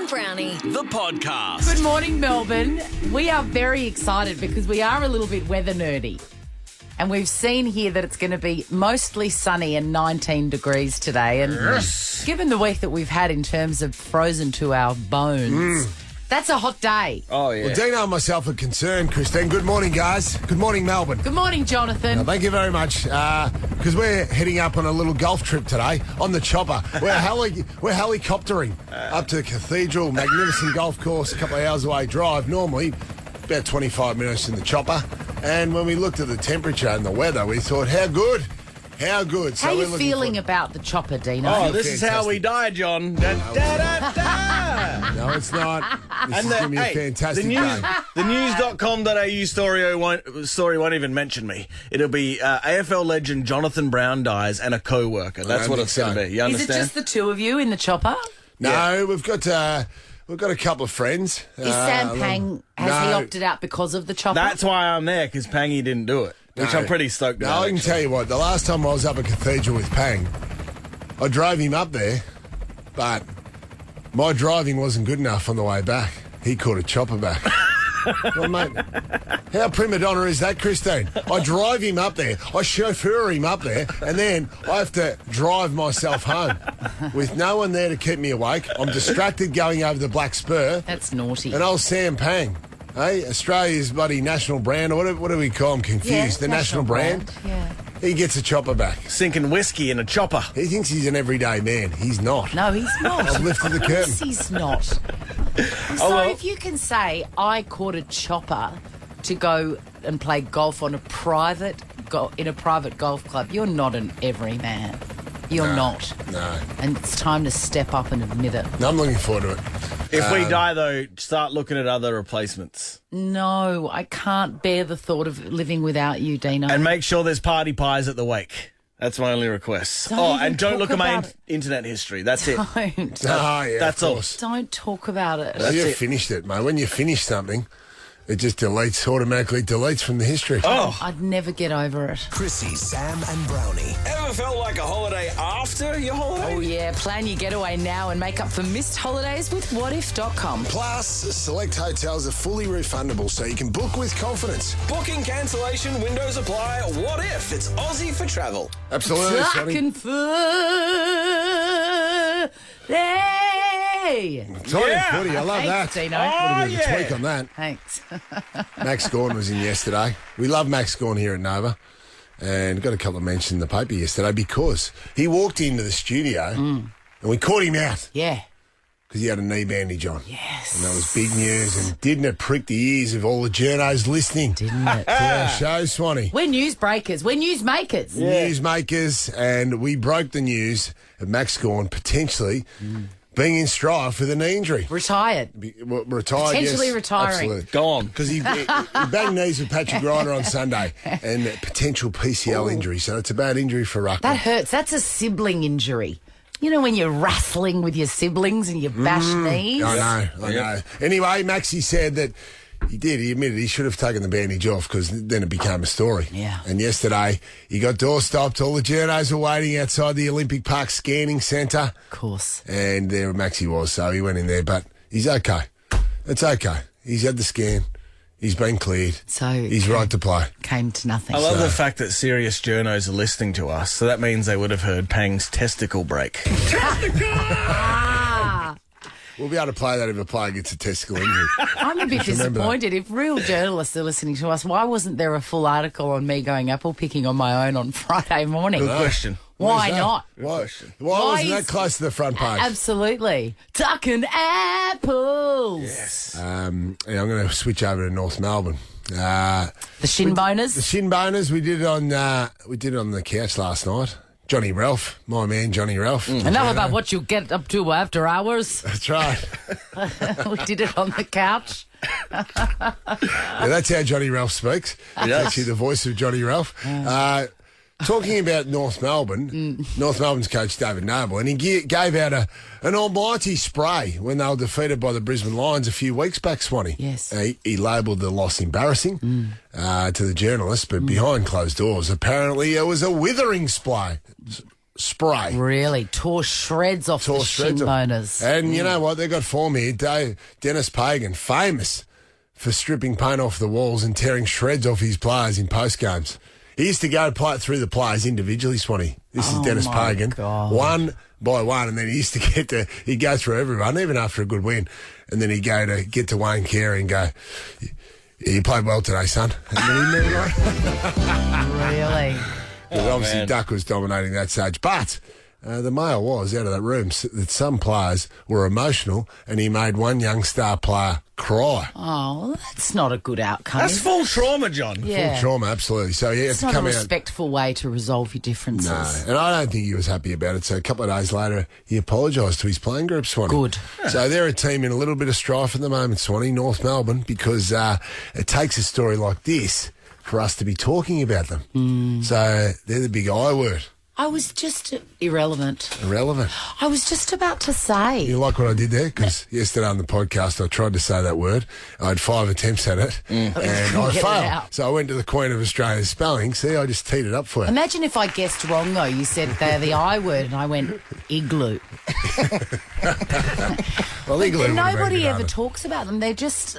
and Brownie. The podcast. Good morning, Melbourne. We are very excited because we are a little bit weather nerdy. And we've seen here that it's going to be mostly sunny and 19 degrees today. And given the week that we've had in terms of frozen to our bones, that's a hot day. Oh, yeah. Well, Deano and myself are concerned, Christine. Good morning, guys. Good morning, Melbourne. Good morning, Jonathan. Thank you very much. Because we're heading up on a little golf trip today on the chopper. We're helicoptering up to the Cathedral, magnificent golf course, a couple of hours away drive. Normally, about 25 minutes in the chopper. And when we looked at the temperature and the weather, we thought, how good? How good? How are you feeling about the chopper, Dino? Oh, this is how we die, John. Da, da, da, da. No, it's not. This is going to be a fantastic day. The news.com.au story won't even mention me. It'll be AFL legend Jonathan Brown dies and a co-worker. That's what it's going to be. You Is understand? it just the two of you in the chopper? No, we've got a couple of friends. Is Sam Pang, has he opted out because of the chopper? That's why I'm there, because Pangy didn't do it, which I'm pretty stoked No, about. I can tell you what, the last time I was up at Cathedral with Pang, I drove him up there, but my driving wasn't good enough on the way back. He caught a chopper back. Well, mate, how prima donna is that, Christine? I drive him up there, I chauffeur him up there, and then I have to drive myself home with no one there to keep me awake. I'm distracted going over the Black Spur. That's naughty. And old Sam Pang, hey, Australia's bloody national brand, or what do we call him? Confused. The national brand. Yeah. He gets a chopper back. Sinking whiskey in a chopper. He thinks he's an everyday man. He's not. No, he's not. I've lifted the Of curtain. course he's not. So if you can say, I caught a chopper to go and play golf on a private golf club, you're not an everyman. You're not. No. And it's time to step up and admit it. No, I'm looking forward to it. If we die, though, start looking at other replacements. No, I can't bear the thought of living without you, Dino. And make sure there's party pies at the wake. That's my only request. Don't even and don't talk look at my about it. internet history. That's it. Don't. Oh, yeah, That's of all. course. Don't talk about it. Well, you've finished it, mate. When you finish something, it just automatically deletes from the history. Oh. I'd never get over it. Chrissie, Sam and Brownie. Ever felt like a holiday after your holiday? Oh, yeah. Plan your getaway now and make up for missed holidays with whatif.com. Plus, select hotels are fully refundable, so you can book with confidence. Booking cancellation windows apply. What if? It's Aussie for travel. Absolutely, Sonny. Talking Hey! Italian footy, I love Thanks, that. Dino. Put a bit of a yeah. tweak on that. Thanks. Max Gawn was in yesterday. We love Max Gawn here at Nova. And got a couple of mentions in the paper yesterday because he walked into the studio and we caught him out Yeah. because he had a knee bandage on. Yes. And that was big news. And didn't it prick the ears of all the journos listening Didn't it? to our show, Swanee? We're newsbreakers. We're newsmakers. Newsmakers, and we broke the news of Max Gawn potentially being in strive for the knee injury. Retired. Retired, Potentially yes, retiring. Absolutely. Gone. Because he banged knees with Patrick Ryder on Sunday and potential PCL injury. So it's a bad injury for ruckman. That hurts. That's a sibling injury. You know when you're wrestling with your siblings and you bash knees? I know. Anyway, Maxie said that he admitted he should have taken the bandage off because then it became a story. Yeah. And yesterday he got door stopped. All the journos were waiting outside the Olympic Park scanning centre. Of course. And there Maxie was, so he went in there. But he's okay. It's okay. He's had the scan. He's been cleared. So he's right to play. Came to nothing. I love the fact that serious journos are listening to us, so that means they would have heard Pang's testicle break. We'll be able to play that if a player gets a testicle injury. I'm a bit disappointed. If real journalists are listening to us, why wasn't there a full article on me going apple picking on my own on Friday morning? Good question. Why Where's that? not? Why wasn't that close to the front page? Absolutely. Tucking apples. Yes. I'm going to switch over to North Melbourne. The shin boners. The shin boners, we did it on the couch last night. Johnny Ralph, my man Johnny Ralph. Enough about what you get up to after hours. That's right. We did it on the couch. Yeah, that's how Johnny Ralph speaks. It's actually the voice of Johnny Ralph. Talking about North Melbourne, North Melbourne's coach David Noble, and he gave out an almighty spray when they were defeated by the Brisbane Lions a few weeks back, Swanee. Yes. He labelled the loss embarrassing to the journalists, but behind closed doors, apparently it was a withering spray. spray. Really? Tore shreds off the shin boners. And you know what? They got form here. Dennis Pagan, famous for stripping paint off the walls and tearing shreds off his players in post games. He used to go play it through the players individually, Swanee. This is Dennis Pagan. God. One by one, and then he used to he'd go through everyone, even after a good win. And then he'd go to get to Wayne Carey and go, "You played well today, son." And then he'd move on. Really? Obviously, man. Duck was dominating that stage. But the mail was out of that room that some players were emotional, and he made one young star player cry. Oh, well, that's not a good outcome. That's full trauma, John. Yeah. Full trauma, absolutely. So he had to come out. It's not a respectful way to resolve your differences. No, and I don't think he was happy about it. So a couple of days later, he apologised to his playing group, Swanee. Good. So they're a team in a little bit of strife at the moment, Swanee, North Melbourne, because it takes a story like this for us to be talking about them. So they're the big I word. I was just irrelevant. Irrelevant. I was just about to say. You like what I did there? Because yesterday on the podcast I tried to say that word. I had 5 attempts at it and I failed. So I went to the Queen of Australia's spelling. See, I just teed it up for you. Imagine if I guessed wrong, though. You said they're the I word and I went igloo. Well, igloo. Nobody ever talks about them. They're just...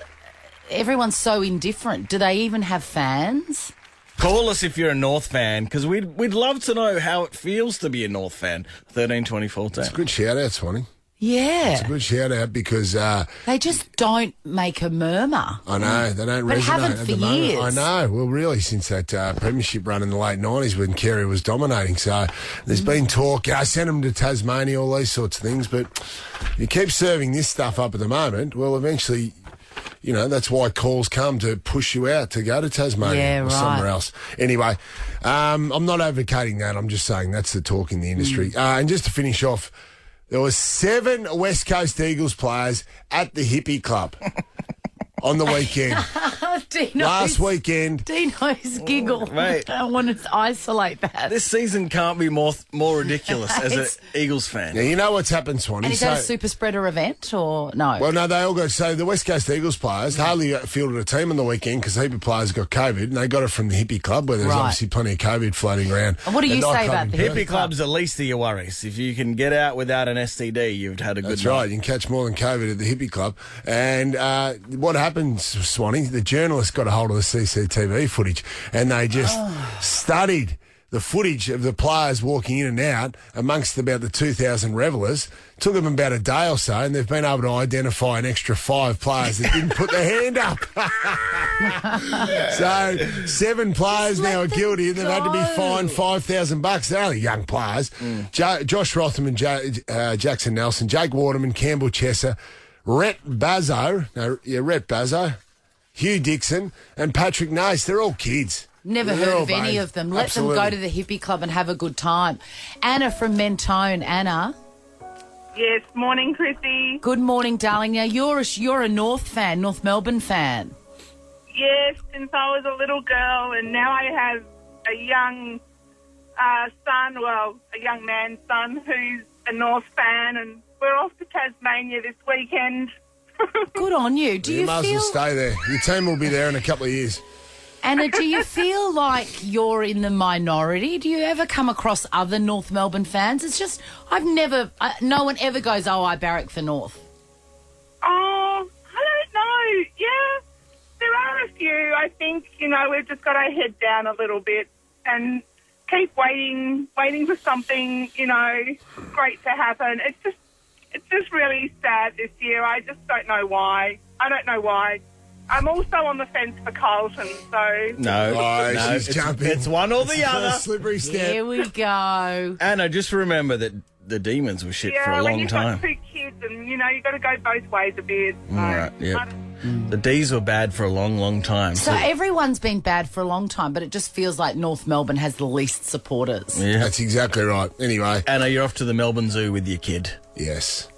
Everyone's so indifferent. Do they even have fans? Call us if you're a North fan, because we'd love to know how it feels to be a North fan. 13 2014. It's a good shout out, Swanee. Yeah. It's a good shout out because they just don't make a murmur. I know, they don't But resonate haven't at for the moment. years. I know. Well, really, since that premiership run in the late 90s when Carey was dominating. So there's been talk, send them to Tasmania, all these sorts of things. But you keep serving this stuff up at the moment, well, eventually... You know, that's why calls come to push you out to go to Tasmania or somewhere else. Anyway, I'm not advocating that. I'm just saying that's the talk in the industry. And just to finish off, there were 7 West Coast Eagles players at the Hippie Club on the weekend. Last weekend. Dino's giggle. Mate. I want to isolate that. This season can't be more ridiculous as an Eagles fan. Now, you know what's happened, Swanee. And is that a super spreader event or no? Well, no, they all got... So the West Coast Eagles players hardly fielded a team on the weekend because a heap of players got COVID, and they got it from the Hippie Club where there's obviously plenty of COVID floating around. And what do you say about the Hippie Club's the least of your worries. If you can get out without an STD, you've had a good That's night. right. You can catch more than COVID at the Hippie Club. And what happens, Swanee, the journalists got a hold of the CCTV footage and they just studied the footage of the players walking in and out amongst about the 2,000 revellers. Took them about a day or so, and they've been able to identify an extra 5 players that didn't put their hand up. So 7 players now are guilty, and they've had to be fined $5,000. They're only young players. Josh Rotham and Jackson Nelson, Jake Waterman, Campbell Chesser, Rhett Bazzo, Hugh Dixon, and Patrick Nace. They're all kids. Never heard of any of them. Let them go to the Hippie Club and have a good time. Anna from Mentone. Anna. Yes, morning, Chrissie. Good morning, darling. Now, you're a North fan, North Melbourne fan. Yes, since I was a little girl, and now I have a young son, well, a young man's son who's a North fan, and we're off to Tasmania this weekend. Good on you. Do you might as feel... well stay there. Your team will be there in a couple of years. Anna, do you feel like you're in the minority? Do you ever come across other North Melbourne fans? It's just, no one ever goes, oh, I barrack for North. Oh, I don't know. Yeah, there are a few. I think, we've just got our head down a little bit and keep waiting for something, great to happen. It's just really sad this year. I just don't know why. I don't know why. I'm also on the fence for Carlton, so... No, she's jumping. It's one or the other. Slippery step. Here we go. Anna, just remember that the Demons were shit for a long time. Yeah, when you've got 2 kids and, you've got to go both ways a bit. So, All right, yeah. The D's were bad for a long, long time. So everyone's been bad for a long time, but it just feels like North Melbourne has the least supporters. Yeah. That's exactly right. Anyway. Anna, you're off to the Melbourne Zoo with your kid. Yes.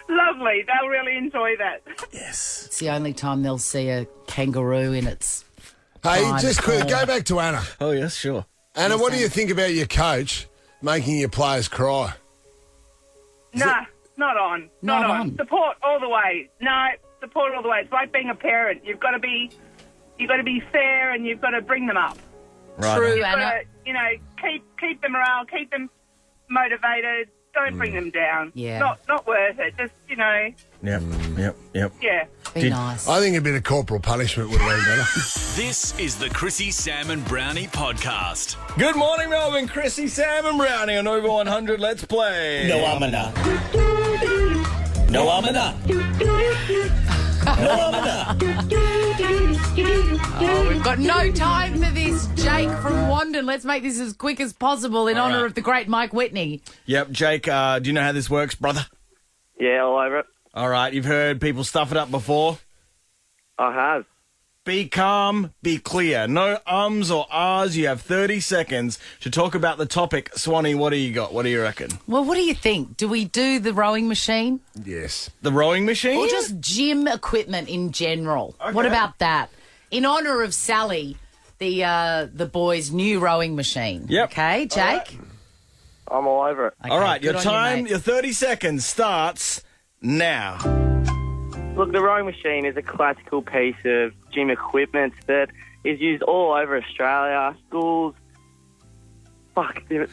Lovely. They'll really enjoy that. Yes. It's the only time they'll see a kangaroo in its... Hey, prime just quick, form. go back to Anna. Oh, yes, sure. Anna, what do you think about your coach making your players cry? Nah, not on. Not on. Support all the way. No, support all the way. It's like being a parent. You've got to be fair and you've got to bring them up. Right. True, You've Anna. got to, keep them around, keep them motivated. Don't bring them down. Yeah. Not worth it. Just, Yep. yeah. Be nice. I think a bit of corporal punishment would have been better. This is the Chrissie, Sam and Brownie podcast. Good morning, Melbourne. Chrissie, Sam and Brownie on Over 100. Let's play. No, I'm a nut. No, I'm a nut. No, I'm a nut. Oh, we've got no time for this, Jake from Wandon. Let's make this as quick as possible in honour of the great Mike Whitney. Yep, Jake, do you know how this works, brother? Yeah, all over it. All right, you've heard people stuff it up before. I have. Be calm, be clear. No ums or ahs. You have 30 seconds to talk about the topic. Swanee, what do you got? What do you reckon? Well, what do you think? Do we do the rowing machine? Yes. The rowing machine? Or just gym equipment in general? Okay. What about that? In honour of Sally, the boys' new rowing machine. Yep. Okay, Jake? I'm all over it. Okay, All right, good your on you, time, mate. your 30 seconds starts now. Look, the rowing machine is a classical piece of gym equipment that is used all over Australia, schools. Fuck, damn it.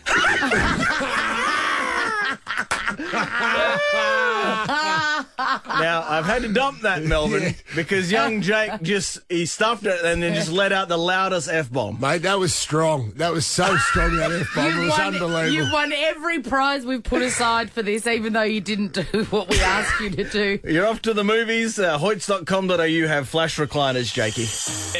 Now, I've had to dump that, Melvin, because young Jake he stuffed it and then just let out the loudest F-bomb. Mate, that was strong. That was so strong, that F-bomb. It was unbelievable. You've won every prize we've put aside for this, even though you didn't do what we asked you to do. You're off to the movies. Hoyts.com.au have flash recliners, Jakey.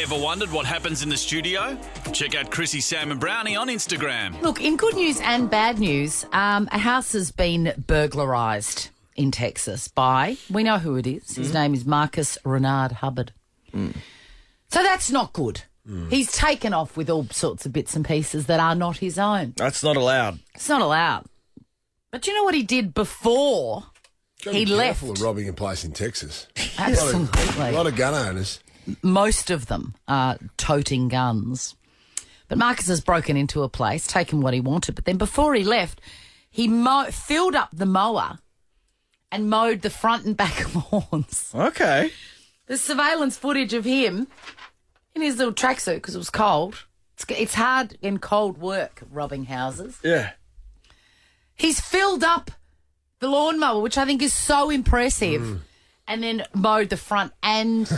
Ever wondered what happens in the studio? Check out Chrissie, Sam and Brownie on Instagram. Look, in good news and bad news, a house has been burglarised in Texas by, we know who it is. His name is Marcus Renard Hubbard. So that's not good. He's taken off with all sorts of bits and pieces that are not his own. That's not allowed. It's not allowed. But you know what he did before Gotta he be left? careful of robbing a place in Texas. Absolutely. A lot of gun owners. Most of them are toting guns. But Marcus has broken into a place, taken what he wanted. But then before he left, he filled up the mower and mowed the front and back lawns. Okay. There's surveillance footage of him in his little tracksuit because it was cold. It's hard in cold work robbing houses. Yeah. He's filled up the lawnmower, which I think is so impressive, and then mowed the front and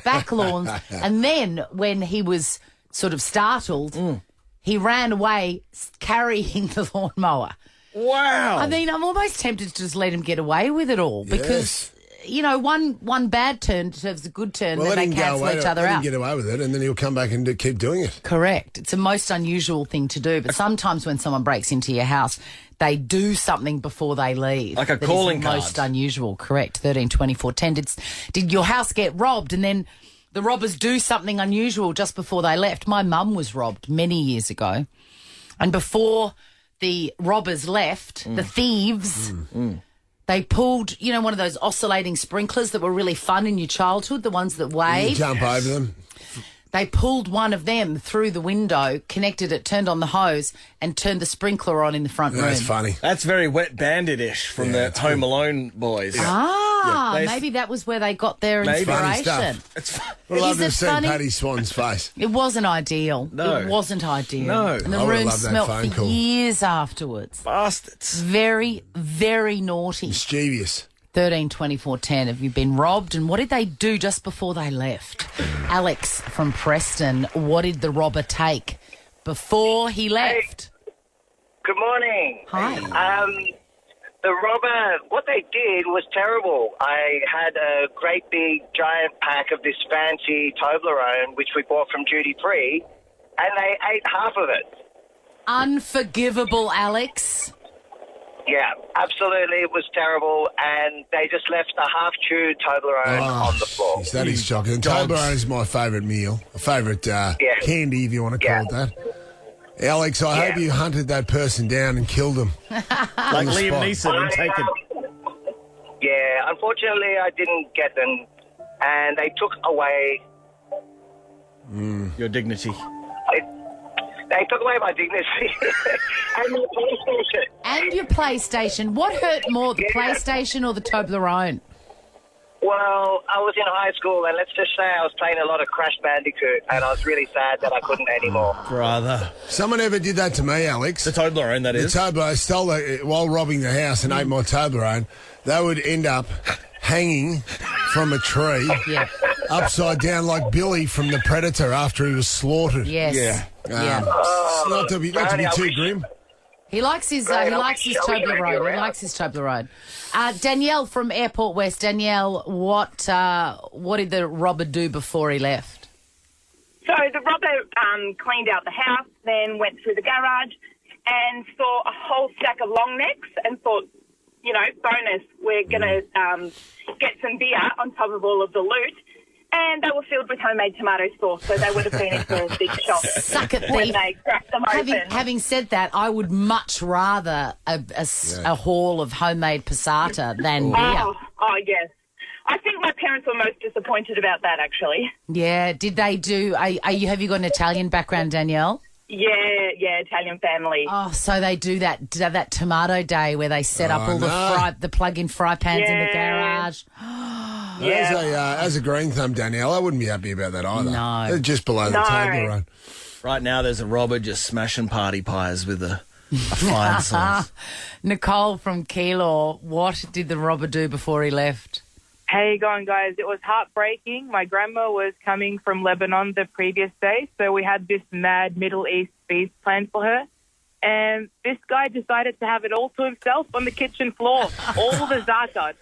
back lawns. And then when he was sort of startled, he ran away carrying the lawnmower. Wow. I mean, I'm almost tempted to just let him get away with it all because, you know, one bad turn deserves a good turn, Well, then let they him go cancel away. each other Let him out. get away with it, and then he'll come back and keep doing it. Correct. It's a most unusual thing to do, but sometimes when someone breaks into your house, they do something before they leave. Like a that is calling card. most unusual. Correct. 13 24 10. Did your house get robbed and then the robbers do something unusual just before they left? My mum was robbed many years ago, and before the robbers left, the thieves, they pulled, you know, one of those oscillating sprinklers that were really fun in your childhood, the ones that You wave. jump over them. They pulled one of them through the window, connected it, turned on the hose, and turned the sprinkler on in the front room. That's funny. That's very Wet Bandit-ish from the it's Home good. Alone boys. Ah, Yeah. maybe that was where they got their Maybe. Funny inspiration. stuff. It's Would love Is to it have seen funny? Paddy Swan's face. It wasn't ideal. No. It wasn't ideal. No. And the I would've room loved that smelt phone for call. years afterwards. bastards. Very, very naughty. Mischievous. 13 24 10. Have you been robbed? And what did they do just before they left? Alex from Preston, what did the robber take before he left? Good morning. Hi. The robber, what they did was terrible. I had a great big giant pack of this fancy Toblerone, which we bought from duty free, and they ate half of it. Unforgivable, Alex. Yeah, absolutely. It was terrible, and they just left a half-chewed Toblerone on the floor. Geez, that is shocking. dogs. Toblerone is my favourite meal, a favourite candy, if you want to call it that. Alex, I hope you hunted that person down and killed him. Like the Liam spot. Neeson and taken. Yeah, unfortunately, I didn't get them, and they took away. Your dignity. They took away my dignity and my PlayStation. And your PlayStation. What hurt more, the PlayStation or the Toblerone? Well, I was in high school, and let's just say I was playing a lot of Crash Bandicoot, and I was really sad that I couldn't anymore. Brother. Someone ever did that to me, Alex. The Toblerone, that is. The Toblerone stole it while robbing the house and ate my Toblerone. They would end up hanging from a tree, upside down like Billy from The Predator after he was slaughtered. Yes. Yeah. Not to be too grim. He likes his Toblerone. He likes his Toblerone. Danielle from Airport West. Danielle, what did the robber do before he left? So the robber cleaned out the house, then went through the garage and saw a whole stack of long necks and thought, bonus, we're going to get some beer on top of all of the loot. And they were filled with homemade tomato sauce, so they would have been into a big shop. Suck it, when thief. they cracked them open. Having said that, I would much rather a haul of homemade passata than beer. Oh, yes. I think my parents were most disappointed about that, actually. Yeah, did they do... have you got an Italian background, Danielle? Yeah, Italian family. Oh, so they do that tomato day where they set up all the plug-in fry pans in the garage. As a green thumb, Danielle, I wouldn't be happy about that either. No. They're just below the Toblerone. Right now, there's a robber just smashing party pies with a fine sauce. Nicole from Keilor, what did the robber do before he left? How you going, guys? It was heartbreaking. My grandma was coming from Lebanon the previous day, so we had this mad Middle East feast planned for her. And this guy decided to have it all to himself on the kitchen floor, all the za'atar.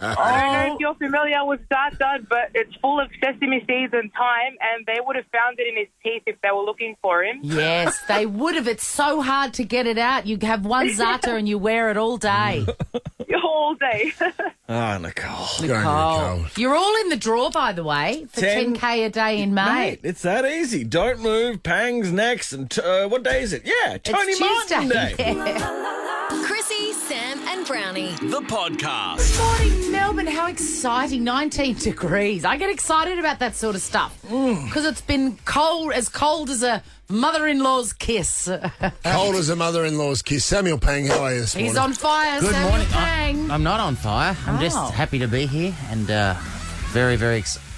I don't know if you're familiar with za'atar, but it's full of sesame seeds and thyme, and they would have found it in his teeth if they were looking for him. Yes, they would have. It's so hard to get it out. You have one za'atar and you wear it all day. All day. Oh, Nicole. Nicole. You're all in the draw, by the way, for 10K a day in May. Mate, it's that easy. Don't move. Pang's next. And what day is it? Yeah, Tony It's Martin Tuesday. Day. Yeah. Chrissie, Sam and Brownie. The podcast. Good morning, Melbourne. How exciting. 19 degrees. I get excited about that sort of stuff because it's been cold as a mother-in-law's kiss. Cold as a mother-in-law's kiss. Samuel Pang, how are you this morning? He's on fire. Good Samuel morning. Pang. I'm not on fire. I'm just happy to be here and very, very excited.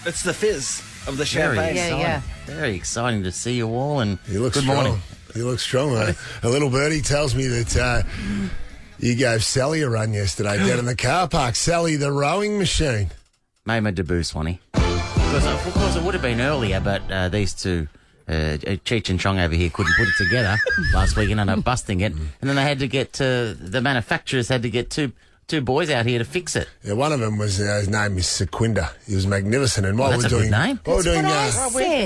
It's the fizz of the champagne. Yeah. Very exciting to see you all. And He looks good strong. morning. He looks strong. A little birdie tells me that you gave Sally a run yesterday down in the car park. Sally, the rowing machine. Made my debut, Swanee. Of course, it would have been earlier, but these two, Cheech and Chong over here, couldn't put it together last week and ended up busting it. And then they had to get the manufacturers had to get two boys out here to fix it. Yeah, one of them was his name is Sequinda. He was magnificent. And while that's we're a good doing name. while we're doing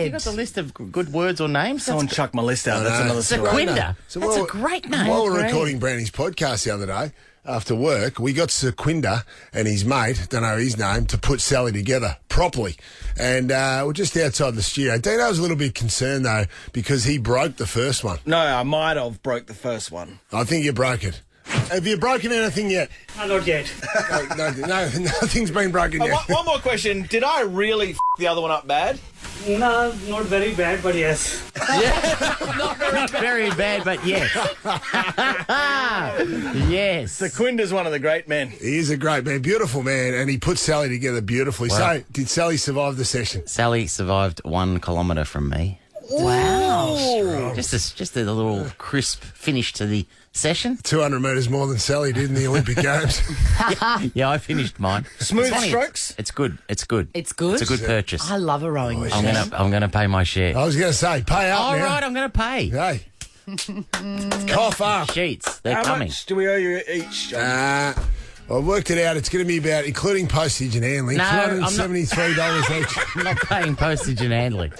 You got the list of good words or names? Someone chucked my list out. That's another story. Sequinda. That's a great name. While we're recording Brownie's podcast the other day, after work, we got Sequinda and his mate, don't know his name, to put Sally together properly. And we're just outside the studio. Deano was a little bit concerned, though, because he broke the first one. No, I might have broke the first one. I think you broke it. Have you broken anything yet? Not yet. No, nothing's been broken yet. One more question. Did I really the other one up bad? No, not very bad, but yes. Not very bad, but yes. Yes. Sequinda's one of the great men. He is a great man, beautiful man, and he put Sally together beautifully. Wow. So, did Sally survive the session? Sally survived 1 kilometre from me. Wow. Just a little crisp finish to the session. 200 metres more than Sally did in the Olympic Games. Yeah, I finished mine. Smooth It's funny, strokes? It's good. It's good. It's good? It's a good purchase. I love a rowing machine. I'm gonna pay my share. I was going to say, pay up All now. right, I'm gonna pay. Hey. Cough up. Sheets, they're How coming. much do we owe you each? I worked it out. It's going to be about, including postage and handling, No, I'm not- $273 each. I'm not paying postage and handling.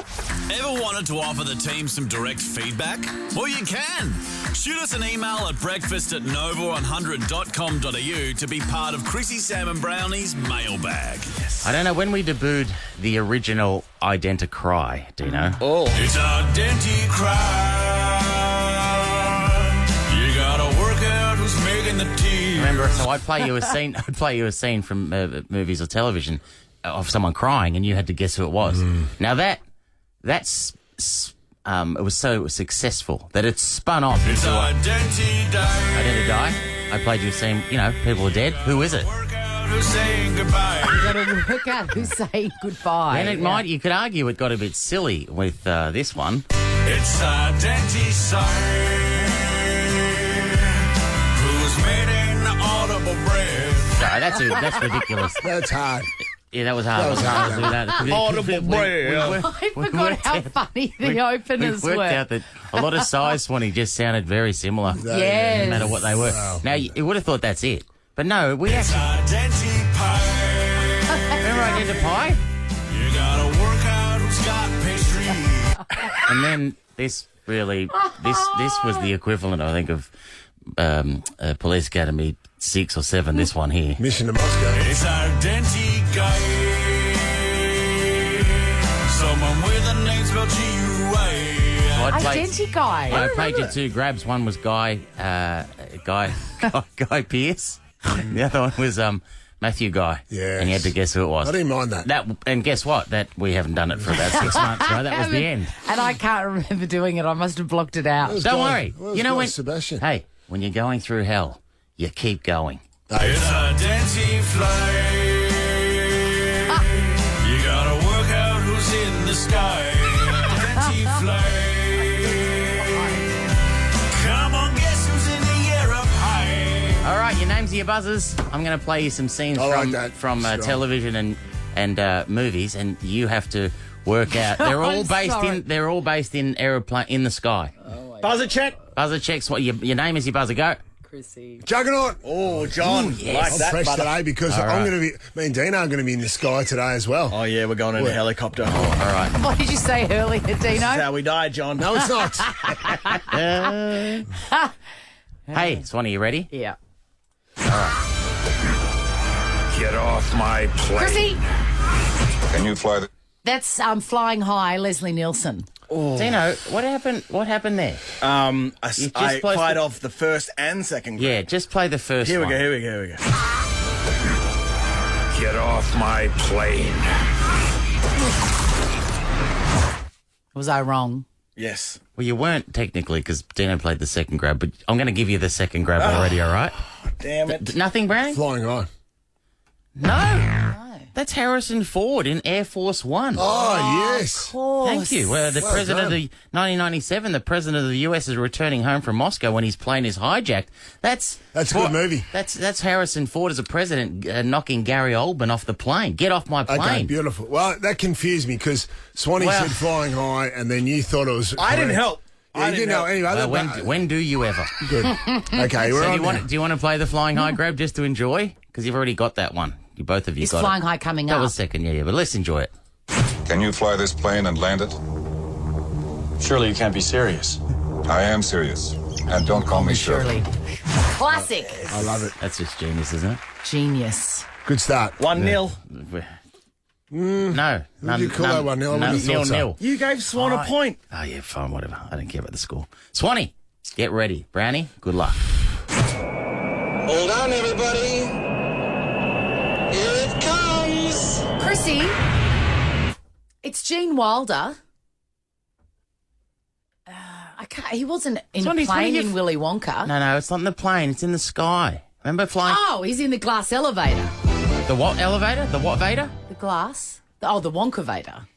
Ever wanted to offer the team some direct feedback? Well, you can. Shoot us an email at breakfast@nova100.com.au to be part of Chrissie, Sam and Brownie's mailbag. I don't know when we debuted the original Identicry, do you know? Oh. It's Identicry. You gotta work out who's making the team. Remember, so I'd play you a scene. I'd play you a scene from movies or television of someone crying, and you had to guess who it was. Now that's it was so successful that it spun off It's into Identity Day. I Did a Die. I played you a scene. You know, people are dead. Who is it? Work out out who's saying goodbye. You got to work out who's saying goodbye. And you could argue it got a bit silly with this one. It's identity who's made an audible breath. No, that's ridiculous. That's hard. Yeah, that was hard. That was hard. Audible breath. I forgot how funny the openers We worked were. out that a lot of size, Swanee, just sounded very similar. Yes. No matter what they were. Wow. Now, you would have thought that's it. But no, we It's actually... identity. Remember Identify? You gotta work out who's got pastry. And then this really... This was the equivalent, I think, of Police Academy 6 or 7, this one here. Mission to Moscow. It's identity guy. Someone with a name spelled G-U-A. Identity guy. I played you 2 grabs. One was Guy Pearce. The other one was Matthew Guy. Yes. And you had to guess who it was. I didn't mind that. And guess what? That we haven't done it for about 6 months, right? That was the end. And I can't remember doing it. I must have blocked it out. Don't worry. Well, You know when... Sebastian. Hey, when you're going through hell, you keep going. It's identity You gotta work out who's in the sky. Identity Come on, guess who's in the air up high. All right, your names are your buzzers. I'm going to play you some scenes I like that. from Strong. television and movies, and you have to work out. They're all based in aeroplane in the sky. Buzzer check. Buzzer checks. What your name is your buzzer. Go. Chrissie. Juggernaut. Oh, John. Like I'm that, fresh brother. today because All I'm right. going to be... Me and Deano are going to be in the sky today as well. Oh, yeah, we're going in a helicopter. All right. What did you say earlier, This is Dino? how we die, John. No, it's not. Hey, Swanee, you ready? Yeah. Get off my plane. Chrissie, Can you fly the... that's Flying High, Leslie Nielsen. Dino, what happened? What happened there? I just fired placed off the first and second grade. Yeah, just play the first Here we one. go, here we go, here we go. Get off my plane. Was I wrong? Yes. Well, you weren't technically because Dino played the second grab, but I'm going to give you the second grab already, all right? Damn it. Nothing, Brownie? Flying high. No. That's Harrison Ford in Air Force One. Oh, yes. Thank you. Well, the Well president of done. the 1997, the president of the US is returning home from Moscow when his plane is hijacked. That's a good movie. That's Harrison Ford as a president knocking Gary Oldman off the plane. Get off my plane. Okay, beautiful. Well, that confused me because Swanee Well- said flying high and then you thought it was... I didn't help. Yeah, you didn't know. Anyway, Well, that- when do you ever? Good. Okay, we're So on do you want to play the flying high grab just to enjoy? Because you've already got that one. You both of you Is got Flying it. High coming That up? was second, yeah, but let's enjoy it. Can you fly this plane and land it? Surely you can't be serious. I am serious. And don't call me Shirley. Classic. I love it. That's just genius, isn't it? Genius. Good start. 1-0. No. Would you call that 1-0? I wouldn't have thought so. Nil. You gave Swan a point. Oh, yeah, fine, whatever. I don't care about the score. Swanee, get ready. Brownie, good luck. Hold on, everybody. Here it comes. Chrissie, it's Gene Wilder. I can't. He wasn't in Swanee, a plane Swanee, in Willy Wonka. No, it's not in the plane. It's in the sky. Remember flying? Oh, he's in the glass elevator. The what elevator? The what Vader? The glass. Oh, the Wonka Vader.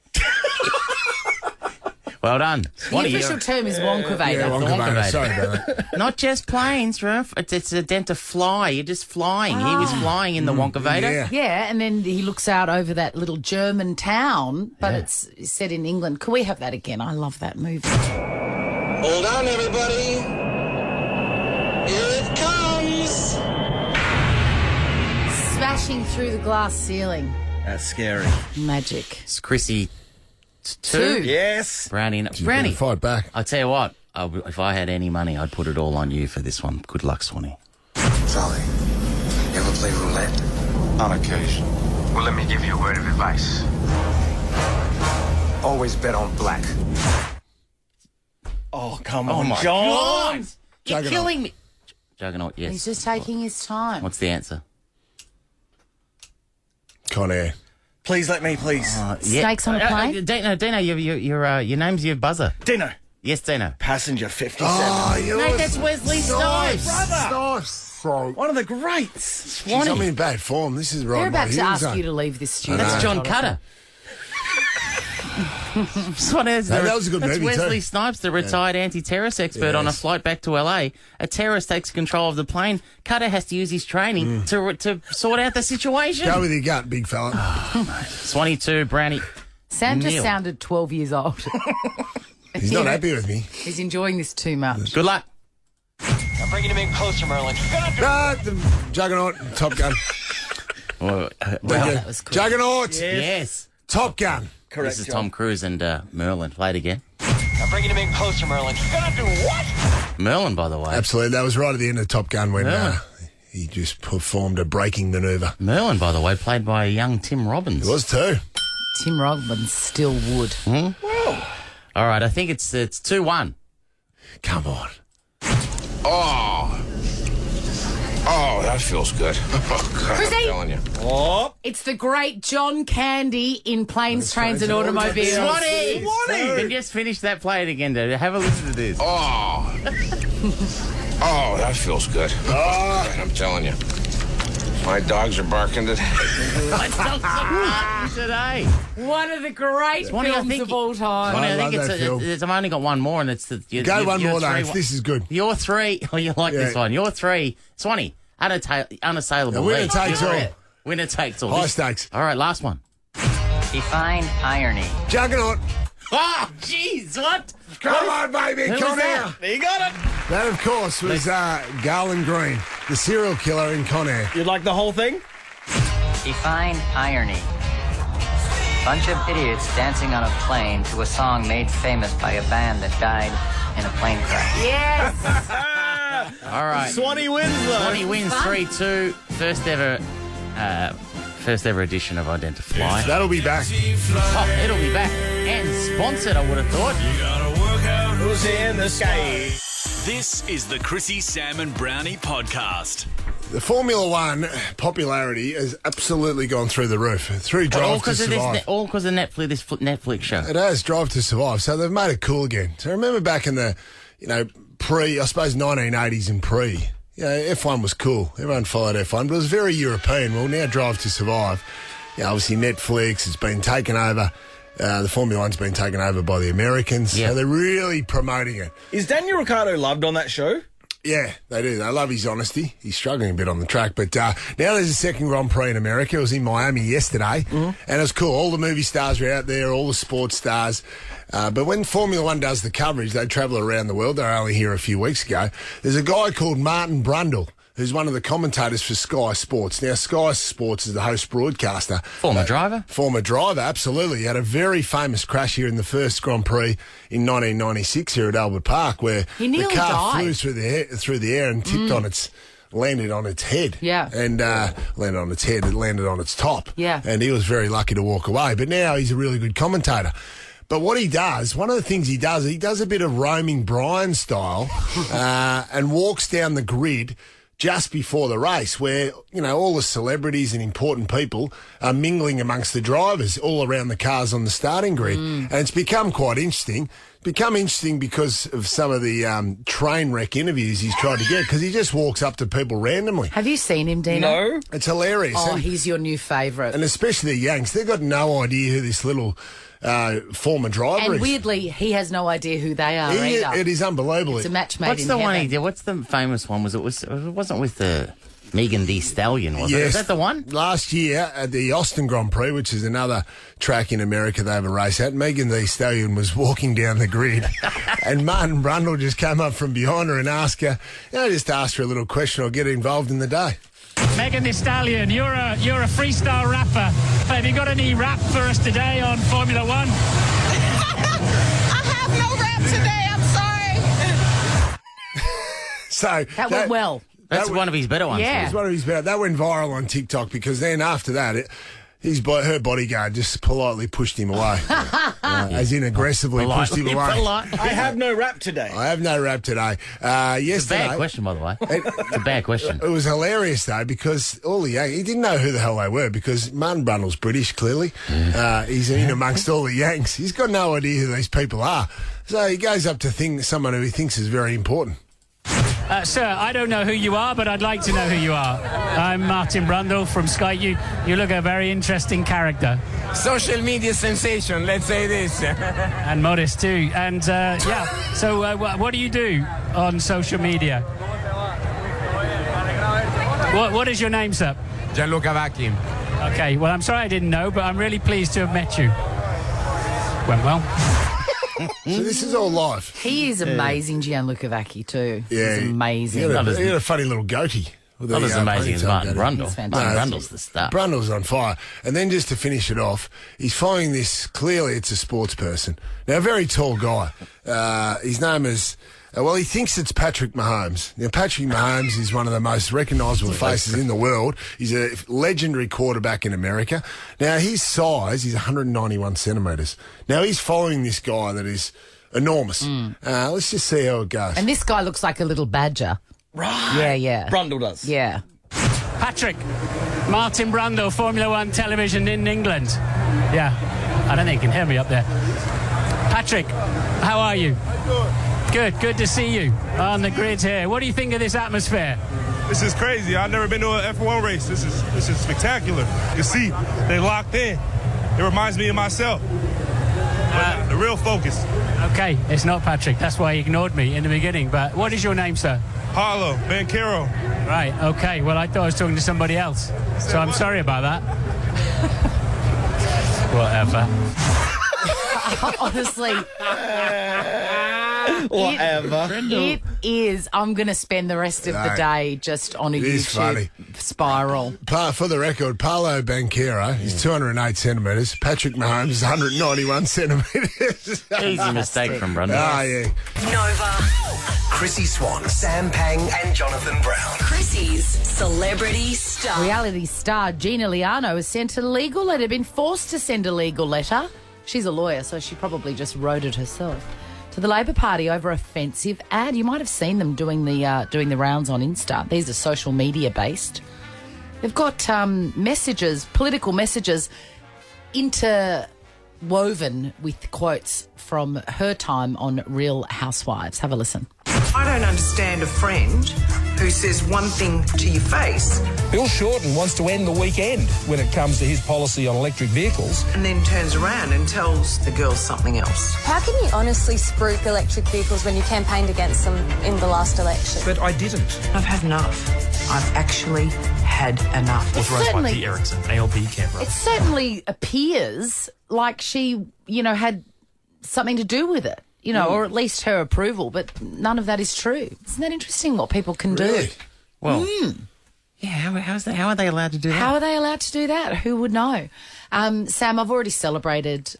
Well done. The Swanee, official term is Wonka Vader. Yeah, The Wonka Wonka Vader. Vader. Sorry about that. Not just planes, Ruff. It's a dent to fly. You're just flying. He was flying in the Wonka Vader. Yeah. Yeah, and then he looks out over that little German town, but it's set in England. Can we have that again? I love that movie. Hold on, everybody. Here it comes. Smashing through the glass ceiling. That's scary. Magic. It's Chrissie Two. Yes. Brownie. Brownie. Brownie. Fight back. I'll tell you what. If I had any money, I'd put it all on you for this one. Good luck, Swanee. Charlie, you ever play roulette? On occasion. Well, let me give you a word of advice. Always bet on black. Oh, come Oh, on, my John. God. You're Juggernaut. killing me. Juggernaut, yes. He's just taking his time. What's the answer? Con Air. Please let me, please. Snakes on a plane? Dino, your name's your buzzer. Dino. Yes, Dino. Passenger 57. Oh, Mate, that's Wesley Snipes. Snipes. So One of the greats. Jeez, I'm in bad form. This is right. They're about to ask you to leave this studio. That's John Cutter. that was a good movie Wesley too. Snipes, the retired anti-terrorist expert, on a flight back to LA. A terrorist takes control of the plane. Cutter has to use his training to sort out the situation. Go with your gut, big fella. Swanee 2, Brownie. Sam just Neil. sounded 12 years old. He's not happy with me. He's enjoying this too much. Good luck. I'm bringing him in closer, Merlin. The Juggernaut, Top Gun. Well, that was cool. Juggernaut. yes. Top Gun. Correct. This is John. Tom Cruise and Merlin. Play it again. I'm bringing him in closer, Merlin. Gonna do what? Merlin, by the way. Absolutely. That was right at the end of Top Gun when he just performed a braking manoeuvre. Merlin, by the way, played by young Tim Robbins. It was too. Tim Robbins still would. All right, I think it's 2-1. Come on. Oh, that feels good. Oh, God, Chrissie? I'm telling you. Oh, It's the great John Candy in Planes, Trains and Automobiles. Swanee! Can you just finish that? Play it again, dude. Have a listen to this. Oh, that feels good. Oh, I'm telling you. My dogs are barking today. My dogs are barking today. One of the great Swanee, I films think of all time. Swanee, I love think that film. I've only got one more, and it's the... Go one more, three, Dave. This is good. Your 3... Oh, you like this Yeah. one. Your 3... Swanee, unassailable. The winner lead. takes You're all. it. Winner takes all. High stakes. All right, last one. Define irony. Juggernaut. Oh, jeez, what? Come on, baby. Who Come was here. that? you got it. That, of course, was Garland Green, the serial killer in Con Air. You'd like the whole thing? Define irony. Bunch of idiots dancing on a plane to a song made famous by a band that died in a plane crash. Yes. All right. Swanee wins, though. Swanee wins 3-2. First ever edition of Identify. That'll be back. Oh, it'll be back. And sponsored, I would have thought. You gotta work out Who's in the sky? This is the Chrissie, Sam and Brownie podcast. The Formula One popularity has absolutely gone through the roof. Through Drive to Survive. All because of Netflix, this Netflix show. It has, Drive to Survive. So they've made it cool again. So remember back in the, I suppose 1980s and pre, F1 was cool. Everyone followed F1, but it was very European. Well, now Drive to Survive, obviously Netflix, it's been taken over. The Formula One's been taken over by the Americans. Yeah. So they're really promoting it. Is Daniel Ricciardo loved on that show? Yeah, they do. They love his honesty. He's struggling a bit on the track. But now there's a second Grand Prix in America. It was in Miami yesterday. And it was cool. All the movie stars were out there, all the sports stars. But when Formula One does the coverage, they travel around the world. They were only here a few weeks ago. There's a guy called Martin Brundle, who's one of the commentators for Sky Sports. Now, Sky Sports is the host broadcaster. Former driver? Former driver, absolutely. He had a very famous crash here in the first Grand Prix in 1996 here at Albert Park, where He the nearly car died. flew through the air and tipped on landed on its head. Yeah. And landed on its head, it landed on its top. Yeah. And he was very lucky to walk away. But now he's a really good commentator. But what he does, one of the things he does a bit of roaming Brian style and walks down the grid just before the race where, all the celebrities and important people are mingling amongst the drivers all around the cars on the starting grid. And it's become quite interesting. Become interesting because of some of the train wreck interviews he's tried to get, because he just walks up to people randomly. Have you seen him, Deano? No. It's hilarious. Oh, And- he's your new favourite. and especially the Yanks, they've got no idea who this little former driver And is. weirdly, he has no idea who they are either. It is unbelievable. It's a match made What's in the heaven. one he did? What's the famous one? It wasn't with the Megan Thee Stallion, was it? Is that the one? Last year at the Austin Grand Prix, which is another track in America they have a race at, Megan Thee Stallion was walking down the grid and Martin Brundle just came up from behind her and asked her, just ask her a little question or get involved in the day. Megan Thee Stallion, you're a freestyle rapper. Have you got any rap for us today on Formula One? I have no rap today. I'm sorry. So That went well. That's one of his better ones. Yeah. It's one of his better. That went viral on TikTok because then after that, her bodyguard just politely pushed him away. As in aggressively pushed him away. I have no rap today. I have no rap today. Yesterday, It's a bad question, by the way. It's a bad question. It was hilarious, though, because all the Yanks, he didn't know who the hell they were because Martin Brundle's British, clearly. He's in amongst all the Yanks. He's got no idea who these people are. So he goes up to someone who he thinks is very important. Sir, I don't know who you are, but I'd like to know who you are. I'm Martin Brundle from Sky. You look a very interesting character. Social media sensation, let's say this. And modest too. And so what do you do on social media? What is your name, sir? Gianluca Vacchi. Okay, well, I'm sorry I didn't know, but I'm really pleased to have met you. Went well. So this is all live. He is amazing, Gianluca Vacchi, too. Yeah. He's amazing. He had a funny little goatee. Not as amazing as Martin Brundle. Martin Brundle's the star. Brundle's on fire. And then just to finish it off, he's following this, clearly it's a sports person. Now, a very tall guy. His name is... he thinks it's Patrick Mahomes. Now, Patrick Mahomes is one of the most recognisable faces in the world. He's a legendary quarterback in America. Now, his size is 191 centimetres. Now, he's following this guy that is enormous. Let's just see how it goes. And this guy looks like a little badger. Right. Yeah. Brundle does. Yeah. Patrick, Martin Brundle, Formula One television in England. Yeah, I don't think you can hear me up there. Patrick, how are you? Good to see you on the grid here. What do you think of this atmosphere? This is crazy. I've never been to an F1 race. This is spectacular. You see, they locked in. It reminds me of myself. The real focus. Okay, it's not Patrick. That's why he ignored me in the beginning. But what is your name, sir? Paulo Banquero. Right, okay. Well, I thought I was talking to somebody else. So I'm sorry about that. Whatever. Honestly. Whatever. It is. I'm going to spend the rest of the day just on a YouTube spiral. For the record, Paulo Banquero is 208 centimetres. Patrick Mahomes is 191 centimetres. Easy mistake from Brundle. Oh, yeah. Nova. Chrissie Swan, Sam Pang and Jonathan Brown. Chrissie's Celebrity Star. Reality star Gina Liano has sent a legal letter, been forced to send a legal letter. She's a lawyer, so she probably just wrote it herself. To the Labor Party over offensive ad. You might have seen them doing the rounds on Insta. These are social media based. They've got messages, political messages, interwoven with quotes from her time on Real Housewives. Have a listen. I don't understand a friend who says one thing to your face. Bill Shorten wants to end the weekend when it comes to his policy on electric vehicles. And then turns around and tells the girls something else. How can you honestly spruik electric vehicles when you campaigned against them in the last election? But I didn't. I've had enough. I've actually had enough. Authorised by Pete Erickson, ALP Canberra. It certainly appears like she, had something to do with it. Or at least her approval, but none of that is true. Isn't that interesting what people can do? Well, yeah, how are they allowed to do that? How are they allowed to do that? Who would know? Sam, I've already celebrated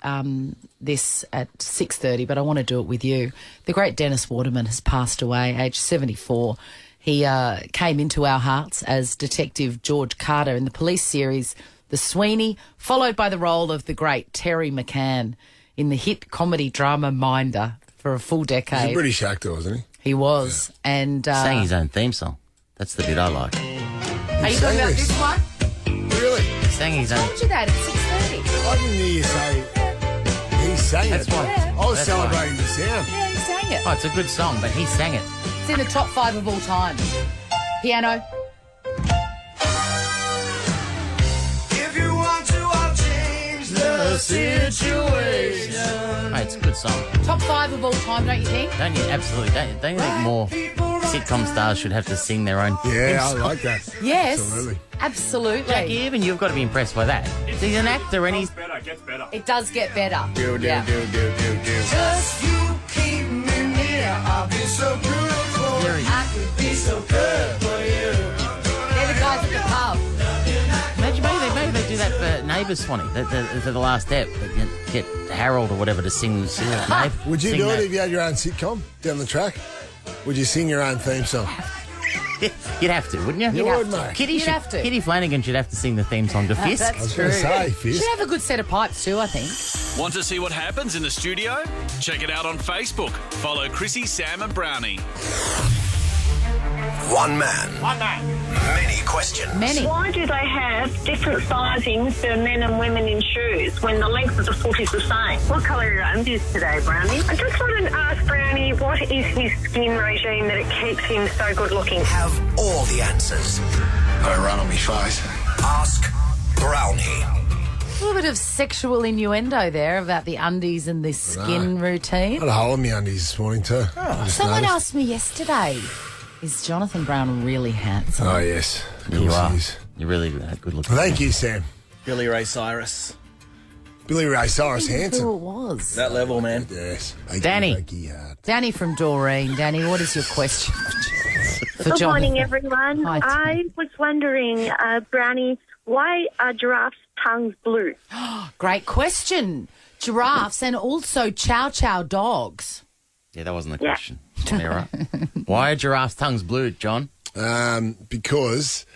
this at 6:30, but I want to do it with you. The great Dennis Waterman has passed away, aged 74. He came into our hearts as Detective George Carter in the police series The Sweeney, followed by the role of the great Terry McCann in the hit comedy drama Minder for a full decade. He's a British actor, wasn't he? He was. Yeah. And sang his own theme song. That's the bit I like. Are you talking about this one? Really? He sang his own. I told you that at 6:30. I didn't hear you say he sang That's it. why. Yeah. I was That's celebrating the sound. Yeah, he sang it. Oh, it's a good song, but he sang it. It's in the top 5 of all time. Piano. Situation. Mate, it's a good song. Top 5 of all time, don't you think? Don't you? Absolutely. Don't you think more sitcom stars should have to sing their own Yeah, I theme like that. Yes. Absolutely. Absolutely. Jackie, even you've got to be impressed by that. He's an actor and he's... It does get better. Do. Just you keep me near. I'll be so beautiful. I could be so good for you. They're the guys at the pub. Maybe they do that for Neighbours, Swanee, for the last step. Get Harold or whatever to sing Neighbours. Would you do it if you had your own sitcom down the track? Would you sing your own theme song? You'd have to, wouldn't you? You would, mate. Kitty Flanagan should have to sing the theme song to Fisk. That's I was true. going to say, Fisk. Should have a good set of pipes too, I think. Want to see what happens in the studio? Check it out on Facebook. Follow Chrissie, Sam and Brownie. One man. Many questions. Many. Why do they have different sizings for men and women in shoes when the length of the foot is the same? What colour are your undies today, Brownie? I just want to ask Brownie, what is his skin regime that it keeps him so good looking? Have all the answers. I run on my face. Ask Brownie. A little bit of sexual innuendo there about the undies and the skin routine. I had a hole in my undies this morning too. Someone asked me yesterday, is Jonathan Brown really handsome? Oh, yes. Of You course are. he is. You're really good looking. Thank you, Sam. Billy Ray Cyrus. Billy Ray Cyrus, Who handsome. it was? That level, man. Yes. Danny. Danny from Doreen. Danny, what is your question? For Good morning, Jonathan? everyone. Hi, I was wondering, Brownie, why are giraffes' tongues blue? Great question. Giraffes and also chow chow dogs. Yeah, that wasn't the question. Mira. Why are giraffes' tongues blue, John? Because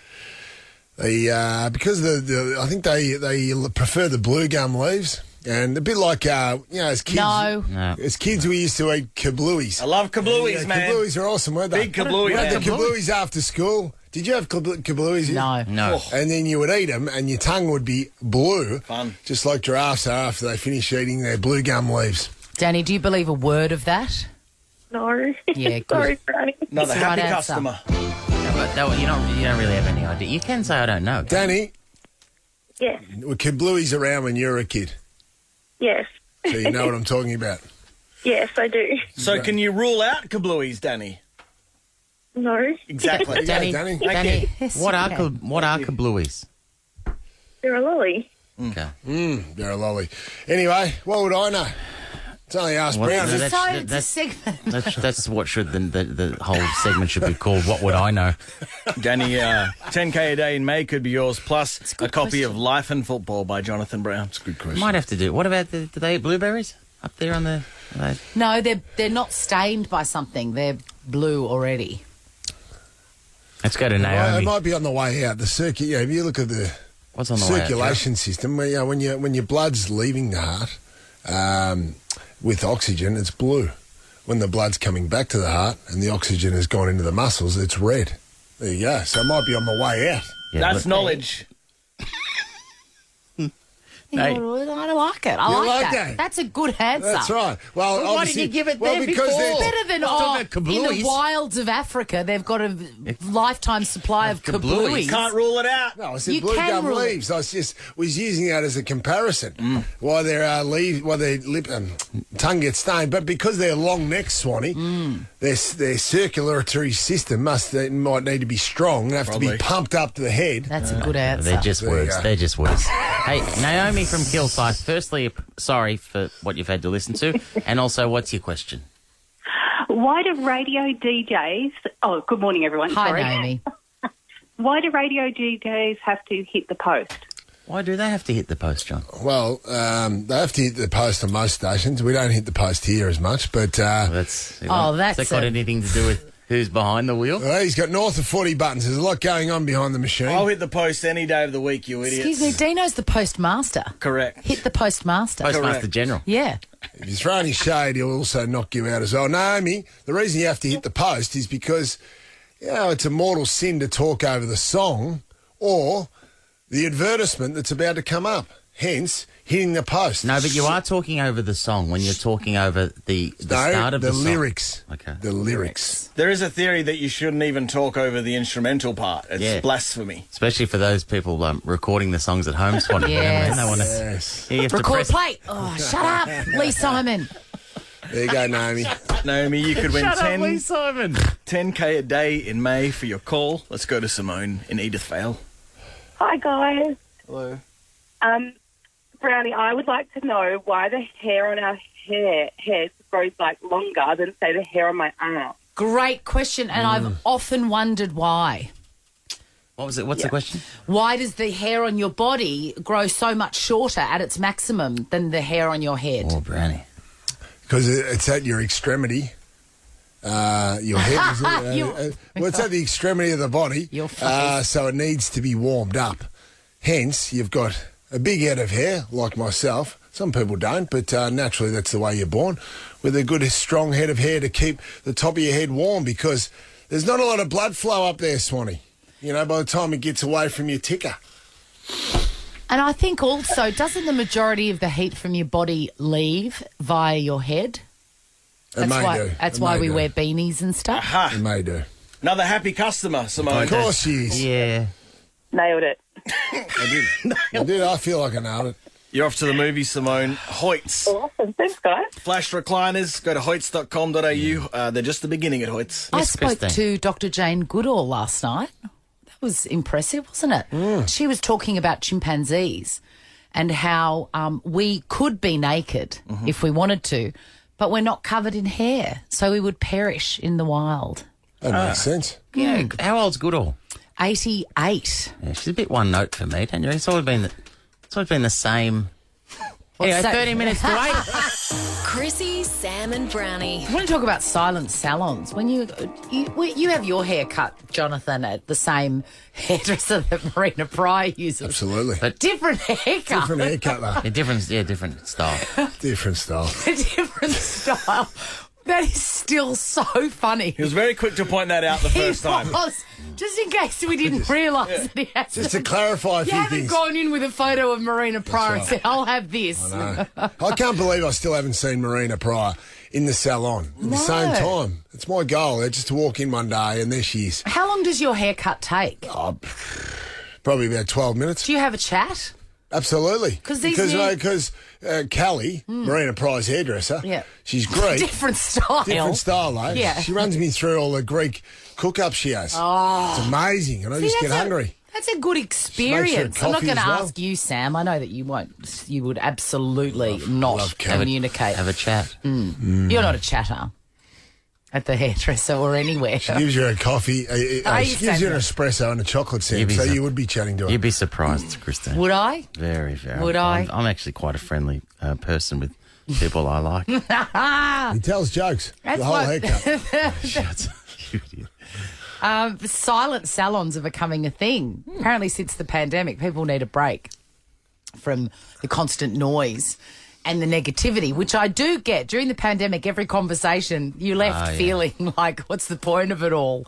I think they prefer the blue gum leaves. And a bit like, as kids. No. As kids, we used to eat kablooies. I love kablooies, man. Kablooies are awesome, weren't they? Big kablooey, We had man. the kablooies after school. Did you have kablooies? No. No. And then you would eat them, and your tongue would be blue. Fun. Just like giraffes are after they finish eating their blue gum leaves. Danny, do you believe a word of that? No. Yeah, good. Sorry, Brownie. Another It's the happy right answer. customer. But you don't really have any idea. You can say I don't know. Danny, Yes. were kablooies around when you were a kid? Yes. So you know what I'm talking about. Yes, I do. So can you rule out kablooies, Danny? No. Exactly. Danny. Danny, yes, What are okay. kablooies? They're a lolly. Okay. They're a lolly. Anyway, what would I know? It's only Ask Well, Brownie. that's- So it's a that's- segment. That's what should the whole segment should be called. What would I know? Danny, 10K a day in May could be yours, plus a copy of Life and Football by Jonathan Brown. It's a good question. Might have to do. What about do they eat blueberries up there on the? No, they're not stained by something. They're blue already. Let's go to It Naomi. might be on the way out. The circuit. Yeah, if you look at the What's on the way out, circulation system, where, when your blood's leaving the heart with oxygen, it's blue. When the blood's coming back to the heart and the oxygen has gone into the muscles, it's red. There you go. So it might be on the way out. Yeah, That's knowledge. Hey. I like it. I You like like that. that? That's a good answer. That's right. Well, Well, why obviously, didn't you give it well, there because before? they're- Better than Let's talk about in the kablooies. wilds of Africa, they've got a lifetime supply of Kablooies. kablooies. Can't rule it out. No, I said You blue can gum rule it. leaves. I was using that as a comparison. Why their tongue gets stained, but because they're long necks, Swanee, their circulatory system might need to be strong and have to Probably. be pumped up to the head. That's a good answer. They're just There you words. go. They're just words. Hey, Naomi from Kilsyth. Firstly, sorry for what you've had to listen to, and also, what's your question? Why do radio DJs... Oh, good morning, everyone. Hi, Sorry. Naomi. Why do radio DJs have to hit the post? Why do they have to hit the post, John? Well, they have to hit the post on most stations. We don't hit the post here as much, but That's that's that got a- anything to do with who's behind the wheel? he's got north of 40 buttons. There's a lot going on behind the machine. I'll hit the post any day of the week, you idiots. Excuse me, Dino's the postmaster. Correct. Hit the postmaster. Postmaster General. Yeah. If you throw any shade, he'll also knock you out as well. Naomi, the reason you have to hit the post is because, it's a mortal sin to talk over the song or the advertisement that's about to come up. Hence, hitting the post. No, but you are talking over the song when you're talking over the start of the song. lyrics. Okay. The lyrics. There is a theory that you shouldn't even talk over the instrumental part. It's Yeah. blasphemy. Especially for those people recording the songs at home, Swanee. Yes. They want to. Yes. You have to Record press. play. Oh, shut up, Lee Simon. There you go, Naomi. Naomi, you could win Shut up, Lee Simon. 10K a day in May for your call. Let's go to Simone in Edithvale. Hi, guys. Hello. Brownie, I would like to know why the hair on our head grows, longer than, say, the hair on my arm. Great question, and I've often wondered why. What was it? What's the question? Why does the hair on your body grow so much shorter at its maximum than the hair on your head? Oh, Brownie. Because it's at your extremity. Your head is it's at the extremity of the body. Your face. So it needs to be warmed up. Hence, you've got a big head of hair, like myself. Some people don't, but naturally that's the way you're born, with a good, strong head of hair to keep the top of your head warm, because there's not a lot of blood flow up there, Swanee. by the time it gets away from your ticker. And I think also, doesn't the majority of the heat from your body leave via your head? It may do. That's why we wear beanies and stuff. Aha. It may do. Another happy customer, Simone. Of course she is. Yeah. Nailed it. I did. I feel like I nailed it. You're off to the movie, Simone. Hoyts. Awesome. Thanks, guys. Flash recliners. Go to hoyts.com.au. They're just the beginning at Hoyts. I spoke to Dr. Jane Goodall last night. That was impressive, wasn't it? She was talking about chimpanzees and how we could be naked if we wanted to, but we're not covered in hair, so we would perish in the wild. That makes sense. Yeah. How old's Goodall? 88. Yeah, she's a bit one note for me, don't you? It's always been the same. Anyway, 30 minutes to 8. Chrissie, Sam and Brownie. I want to talk about silent salons. When you have your hair cut, Jonathan, at the same hairdresser that Marina Pryor uses. Absolutely. But different haircut. Different haircut, though. Different style. Different style. Different style. That is still so funny. He was very quick to point that out the first time. Just in case we didn't realise that he has Just to clarify a few You haven't things. gone in with a photo of Marina Pryor and said, I'll have this. I know. I can't believe I still haven't seen Marina Pryor in the salon at the same time. It's my goal, just to walk in one day and there she is. How long does your haircut take? Probably about 12 minutes. Do you have a chat? Absolutely. Because Callie, Marina Pryor's hairdresser, she's Greek. Different style. Different style, though. Yeah. She runs me through all the Greek cook-up she has. Oh. It's amazing, and I just get hungry. That's a good experience. I'm not coffee going to as well. ask you, Sam. I know that you won't. You would absolutely not communicate. Have a chat. You're not a chatter at the hairdresser or anywhere. She gives you a coffee, she gives you an espresso and a chocolate sip, so you would be chatting to her. You'd be surprised, Christine. Would I? Very, very. Would I? I'm actually quite a friendly person with people I like. He tells jokes. That's the whole haircut. Shut up, you idiot. Silent salons are becoming a thing. Apparently, since the pandemic, people need a break from the constant noise and the negativity, which I do get. During the pandemic, every conversation, you left feeling like, what's the point of it all?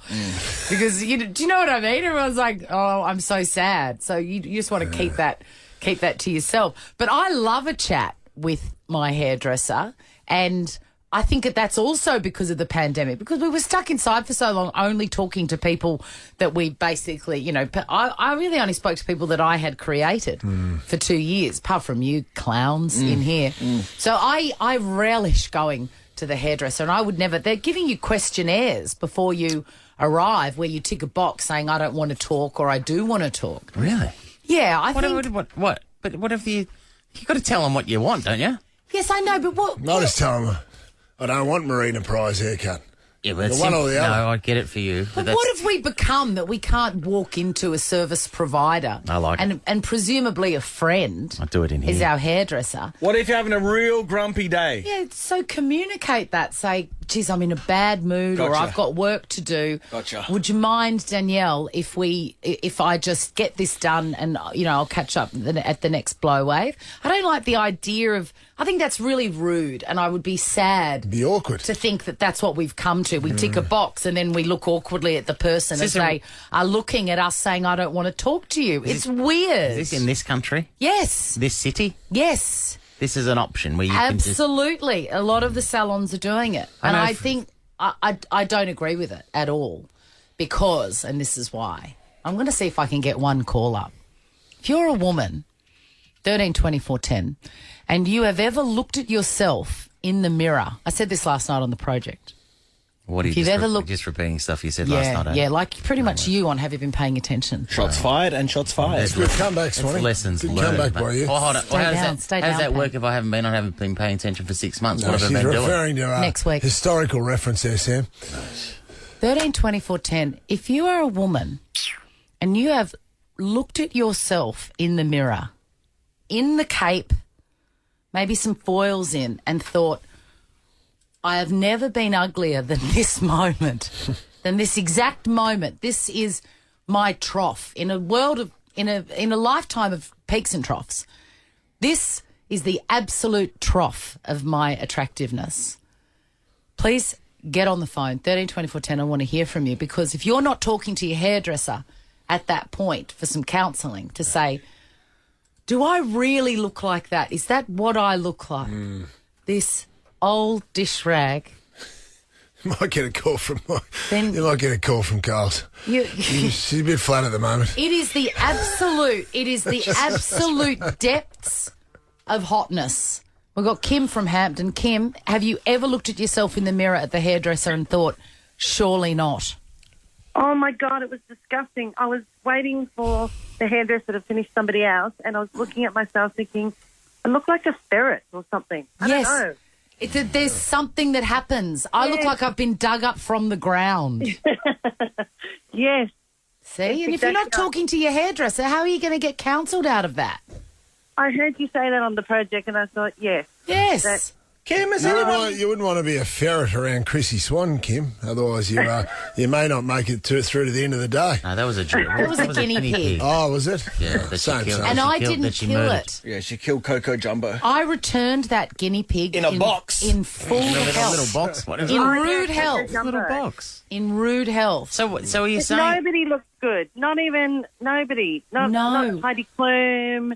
Because, do you know what I mean? Everyone's like, oh, I'm so sad. So you just want to keep that to yourself. But I love a chat with my hairdresser, and I think that's also because of the pandemic, because we were stuck inside for so long, only talking to people that we basically, I really only spoke to people that I had created for 2 years, apart from you clowns in here. So I relish going to the hairdresser, and I would never, they're giving you questionnaires before you arrive where you tick a box saying, I don't want to talk or I do want to talk. Really? Yeah, I think... What? But what if you got to tell them what you want, don't you? Yes, I know, but what... I just tell them, I don't want Marina Pryor's haircut. Yeah, but the one or the other. No, I get it for you. But what have we become that we can't walk into a service provider? I like it. And presumably a friend I do it in here. is our hairdresser. What if you're having a real grumpy day? Yeah, so communicate that. Say, geez, I'm in a bad mood or Gotcha. I've got work to do. Gotcha. Would you mind, Danielle, if I just get this done and, I'll catch up at the next blow wave? I don't like the idea of... I think that's really rude, and I would be sad. Be awkward. To think that that's what we've come to. We tick a box and then we look awkwardly at the person as they are looking at us saying, I don't want to talk to you. It's weird. Is this in this country? Yes. This city? Yes. This is an option where you Absolutely. A lot of the salons are doing it. And I think I don't agree with it at all because, and this is why, I'm going to see if I can get one call up. If you're a woman, 13 24 10, and you have ever looked at yourself in the mirror, I said this last night on the project. What are you just repeating stuff you said last night? Yeah, like pretty much you on Have You Been Paying Attention? Shots fired and shots fired. It's good comeback, Swanee. Lessons good learned. comeback by you. Oh, hold on. Stay down, how does that work if I haven't been paying attention for 6 months? No, what have I she's been doing? referring to Next week. Historical reference there, Sam. 13 24 10. If you are a woman and you have looked at yourself in the mirror, in the cape, maybe some foils in, and thought, I have never been uglier than this moment, than this exact moment. This is my trough in a world of, in a lifetime of peaks and troughs. This is the absolute trough of my attractiveness. Please get on the phone, 13 24 10. I want to hear from you, because if you're not talking to your hairdresser at that point for some counselling to say, do I really look like that? Is that what I look like? This old dish rag. You might get a call from Carl's. She's a bit flat at the moment. It is the absolute depths of hotness. We've got Kim from Hampton. Kim, have you ever looked at yourself in the mirror at the hairdresser and thought, surely not? Oh, my God, it was disgusting. I was waiting for the hairdresser to finish somebody else, and I was looking at myself thinking, I look like a ferret or something. I don't know. There's something that happens. I look like I've been dug up from the ground. Yes. See? And if you're not talking to your hairdresser, how are you going to get counselled out of that? I heard you say that on the project, and I thought, yes. Yes. Kim, you wouldn't want to be a ferret around Chrissie Swan, Kim. Otherwise, you may not make it through to the end of the day. No, that was a That was a guinea pig. Oh, was it? Yeah, that Same. And I didn't kill it. Yeah, she killed Coco Jumbo. I returned that guinea pig in a box. In full health. Little box. What is in it? rude health. Little box. In rude health. So are you saying? Nobody looks good. Not even nobody. Not Heidi Klum.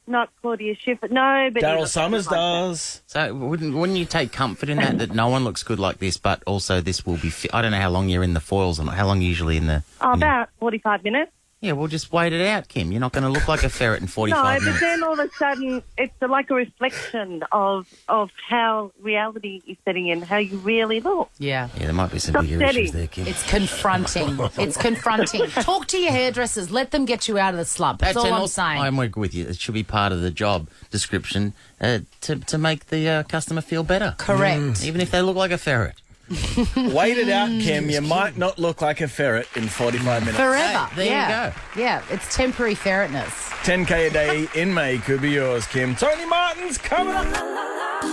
Not Claudia Schiffer. Nobody. Daryl Summers does. So wouldn't you take comfort in that no one looks good like this, but also this will be I don't know how long you're in the foils and how long usually in the... about 45 minutes. Yeah, well, just wait it out, Kim. You're not going to look like a ferret in 45 minutes. No, but then all of a sudden it's like a reflection of how reality is setting in, how you really look. Yeah. Yeah, there might be some bigger issues there, Kim. It's confronting. It's confronting. Talk to your hairdressers. Let them get you out of the slump. That's all I'm saying. I'm with you. It should be part of the job description to make the customer feel better. Correct. Even if they look like a ferret. Wait it out, Kim. You might not look like a ferret in 45 minutes. Forever. Hey, there you go. Yeah, it's temporary ferretness. 10K a day in May could be yours, Kim. Tony Martin's coming up.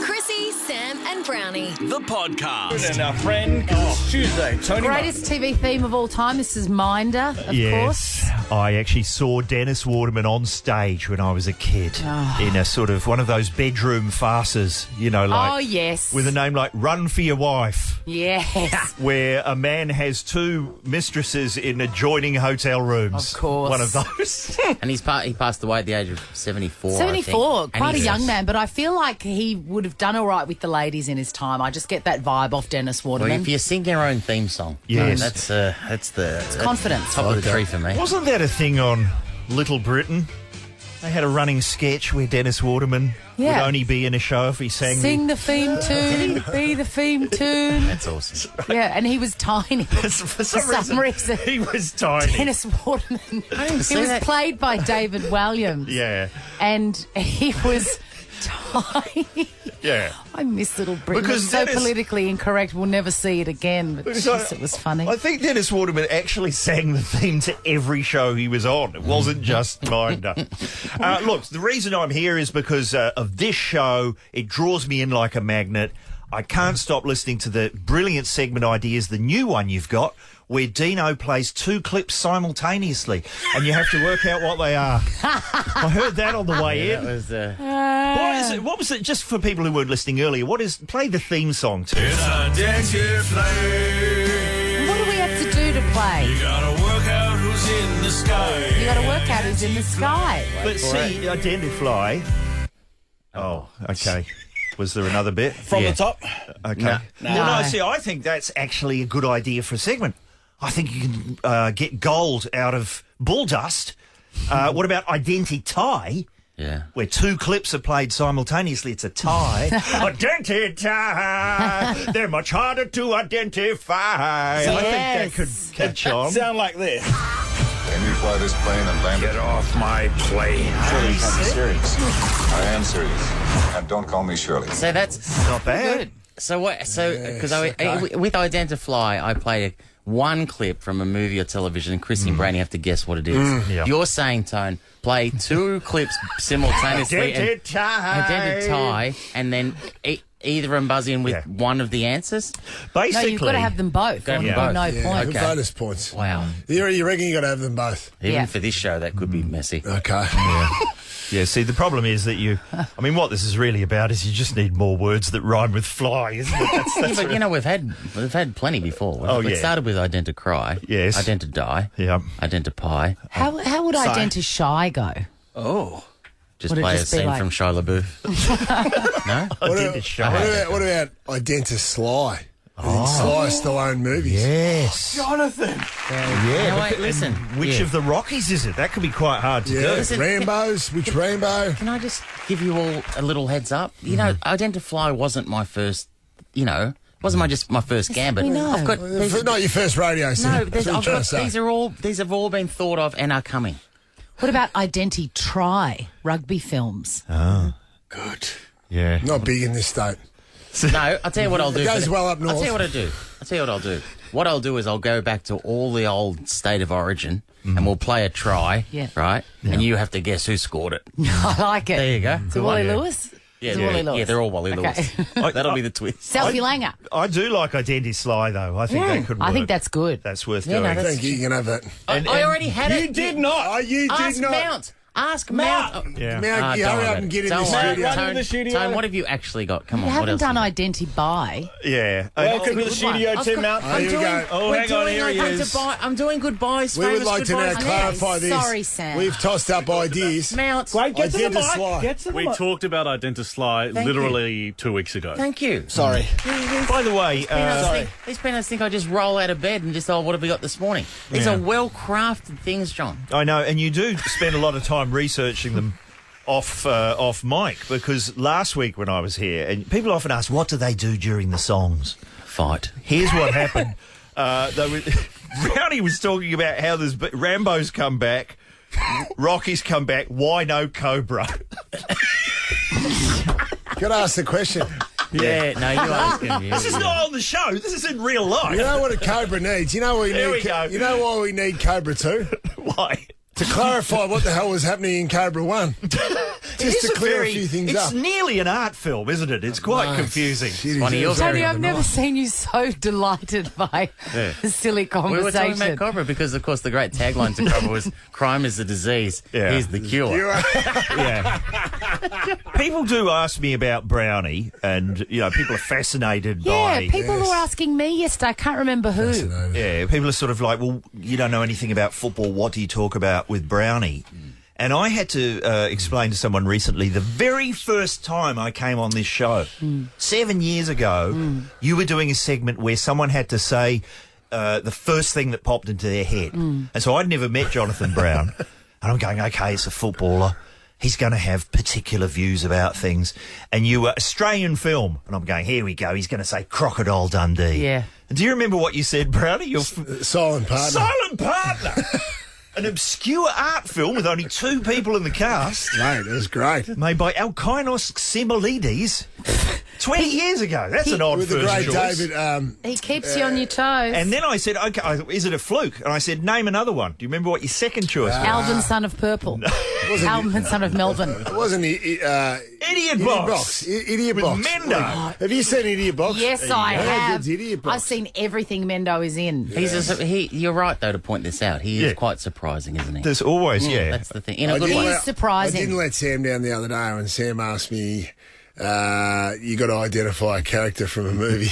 Chrissie, Sam and Brownie. The podcast. And our friend, 'cause it's Tuesday, Tony Greatest TV theme of all time. This is Minder, of course. I actually saw Dennis Waterman on stage when I was a kid in a sort of one of those bedroom farces, like... Oh, yes. With a name like Run for Your Wife. Yes. Where a man has two mistresses in adjoining hotel rooms. Of course. One of those. And he passed away at the age of 74, 74, quite a young man, but I feel like he would have done all right with the ladies in his time. I just get that vibe off Dennis Waterman. Well, if you sing your own theme song, yes. That's confidence. Top of the tree for me. Wasn't that a thing on Little Britain? They had a running sketch where Dennis Waterman would only be in a show if he sang... Sing the theme tune, be the theme tune. That's awesome. Yeah, and he was tiny. For some reason. He was tiny. Dennis Waterman. He was played by David Williams. Yeah. And he was tiny. Yeah. I miss Little Britain. Because it's so politically incorrect. We'll never see it again. But geez, it was funny. I think Dennis Waterman actually sang the theme to every show he was on. It wasn't just Minder. Look, the reason I'm here is because of this show. It draws me in like a magnet. I can't stop listening to the brilliant segment ideas, the new one you've got, where Deano plays two clips simultaneously, and you have to work out what they are. I heard that on the way in. That was, what is it? What was it? Just for people who weren't listening earlier, play the theme song to It's a dainty flame. What do we have to do to play? You gotta work out who's in the sky. You got to work out who's in the sky. But see, identify. Oh, okay. Was there another bit? From the top? Okay. No. Well, no, see, I think that's actually a good idea for a segment. I think you can get gold out of bull dust. What about identity? Yeah. Where two clips are played simultaneously. It's a tie. Identity. They're much harder to identify. Yes. I think that could catch on. Sound like this. Can you fly this plane and land it? Get off my plane. Surely you can't be serious. I am serious. And don't call me Shirley. So that's not bad. Good. So what? So because with Identify, I played one clip from a movie or television, and Chrissie and Brownie have to guess what it is. Yeah. You're saying, Tone, play two clips simultaneously. Identity. Identify, and then either of them buzz in with one of the answers? Basically, No, you've got to have them both. Got to or have them no both. point. Okay. Bonus points. Wow. You reckon you got to have them both? Even for this show, that could be messy. Okay. Yeah, see, the problem is that what this is really about is you just need more words that rhyme with fly, isn't it? That's But, you know, we've had plenty before. We started with identicry. Yes. Identidie. Yeah. Identify. How would identify go? Oh. Just Would it play just a be scene like- from Shia LaBeouf. No? What about Identisly? Sly Stallone movies. Yes. Jonathan. Yeah. No, wait, listen. Which of the Rockies is it? That could be quite hard to do. Listen, Rambos. Which Rambo? Can I just give you all a little heads up? You know, Identify wasn't my first, wasn't my first gambit. we know. I've got Not your first radio no, set. That's what I'm trying to say. these have all been thought of and are coming. What about Identi-Try rugby films? Oh. Good. Yeah. Not big in this state. No, I'll tell you what I'll do. It goes well up north. I'll tell you what I'll do. What I'll do is I'll go back to all the old state of origin and we'll play a try, right? Yeah. And you have to guess who scored it. I like it. There you go. Is it Wally Lewis? Yeah, Is it Wally Lewis? yeah, they're all Wally Lewis. That'll be the twist. Selfie Langer. I do like Identisly, though. I think that could work. I think that's good. That's worth Yeah, doing. no, I think you can have that. I already had it. You did not. Oh, you did Ask not. Mount. Ask Mount. Yeah. Mount, you don't hurry worry up about and it. get in Don't the worry. studio. Run to the studio. Tone, what have you actually got? Come You on, what haven't else? done have Identi-Buy. Yeah. Welcome to the good studio, one. Tim Mount. Here you go. Oh, hang on, here he is. I'm doing goodbyes. We would famous like to now goodbyes. clarify this. Sorry, Sam. We've tossed up ideas. Mount. Wait, get to the mic. Identisly. Get to the We mic. talked about Identisly Thank literally 2 weeks ago. Thank you. Sorry. By the way, These peanuts think I just roll out of bed and just, what have we got this morning? These are well-crafted things, John. I know, and you do spend a lot of time researching them off mic, because last week when I was here, and people often ask, what do they do during the songs? Fight. Here's what happened. Brownie was talking about how there's Rambo's come back, Rocky's come back, why no Cobra? Got to ask the question. Yeah, no, you ask him. This is not on the show. This is in real life. You know what a Cobra needs? You know what we There need? we go. You know why we need Cobra 2? Why? To clarify what the hell was happening in Cobra 1. Just to clear a few things it's up. It's nearly an art film, isn't it? It's quite confusing. Tony, I've never seen you so delighted by a silly conversation. We were talking about Cobra because, of course, the great tagline to Cobra was "Crime is a disease. Here's the cure." Yeah. People do ask me about Brownie, and people are fascinated by. Yeah, people were asking me yesterday. I can't remember who. Yeah, people are sort of like, well, you don't know anything about football. What do you talk about with Brownie? And I had to explain to someone recently, the very first time I came on this show, 7 years ago, you were doing a segment where someone had to say the first thing that popped into their head. And so I'd never met Jonathan Brown. And I'm going, okay, it's a footballer. He's going to have particular views about things. And you were Australian film. And I'm going, here we go. He's going to say Crocodile Dundee. Yeah. And do you remember what you said, Brownie? Your Silent Partner. Silent Partner! An obscure art film with only 2 people in the cast. Mate, it was great. Made by Alkainos Similides 20 years ago. That's an odd With the first great choice. David. He keeps you on your toes. And then I said, okay, is it a fluke? And I said, name another one. Do you remember what your second choice was? Alvin, son of Purple. Alvin, son of Melvin. It wasn't Idiot Box. Idiot With Box. Mendo. Have you seen Idiot Box? Yes, I have. It's Idiot Box. I've seen everything Mendo is in. You're right, though, to point this out. He is quite surprising, isn't he? There's always, That's the thing. In a good He way. is surprising. I didn't let Sam down the other day when Sam asked me, you got to identify a character from a movie.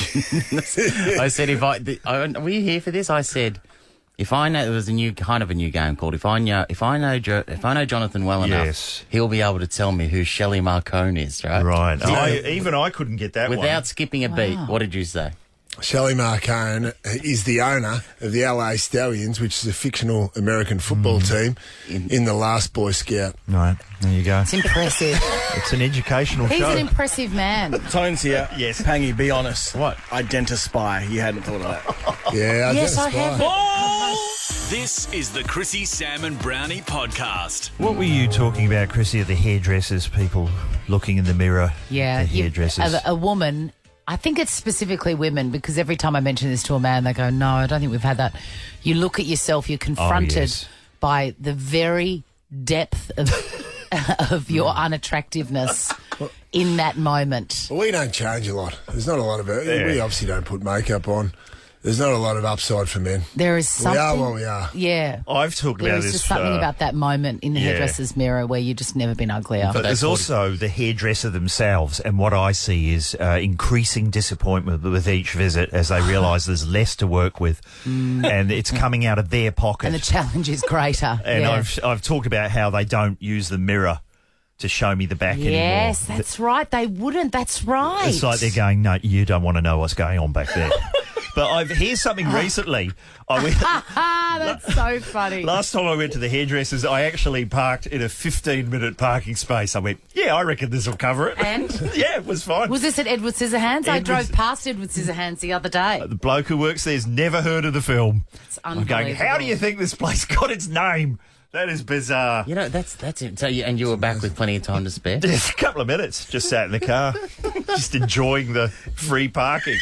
I said, were you here for this? I said, if I know, there was a new game called If I know Jonathan well enough, he'll be able to tell me who Shelley Marcone is, right? Right. I couldn't get that without skipping a beat. What did you say? Shelley Marcone is the owner of the LA Stallions, which is a fictional American football team in The Last Boy Scout. Right, there you go. It's impressive. It's an educational He's show. an impressive man. Tone's here. Yes. Pangy, be honest. What? Identispy. You hadn't thought of that. Yeah, Yes, I have. This is the Chrissie, Sam and Brownie podcast. What were you talking about, Chrissie, at the hairdressers, people looking in the mirror? Yeah, the hairdressers. A woman. I think it's specifically women, because every time I mention this to a man, they go, no, I don't think we've had that. You look at yourself, you're confronted by the very depth of your unattractiveness in that moment? Well, we don't change a lot. There's not a lot of it. Yeah. We obviously don't put makeup on. There's not a lot of upside for men. There is something. We are what we are. Yeah. I've talked There about is this. just something about that moment in the yeah. hairdresser's mirror where you've just never been uglier. But there's also the hairdresser themselves, and what I see is increasing disappointment with each visit as they realise there's less to work with, and it's coming out of their pocket. And the challenge is greater. And yeah. I've talked about how they don't use the mirror to show me the back anymore. Yes, that's right. They wouldn't. That's right. It's like they're going, no, you don't want to know what's going on back there. But here's something recently. That's so funny. Last time I went to the hairdressers, I actually parked in a 15-minute parking space. I went, yeah, I reckon this will cover it. And? Yeah, it was fine. Was this at Edward Scissorhands? I drove past Edward Scissorhands the other day. The bloke who works there's never heard of the film. It's I'm unbelievable. going, how do you think this place got its name? That is bizarre. You know, that's it. So, and you were back with plenty of time to spare? Just a couple of minutes. Just sat in the car, just enjoying the free parking.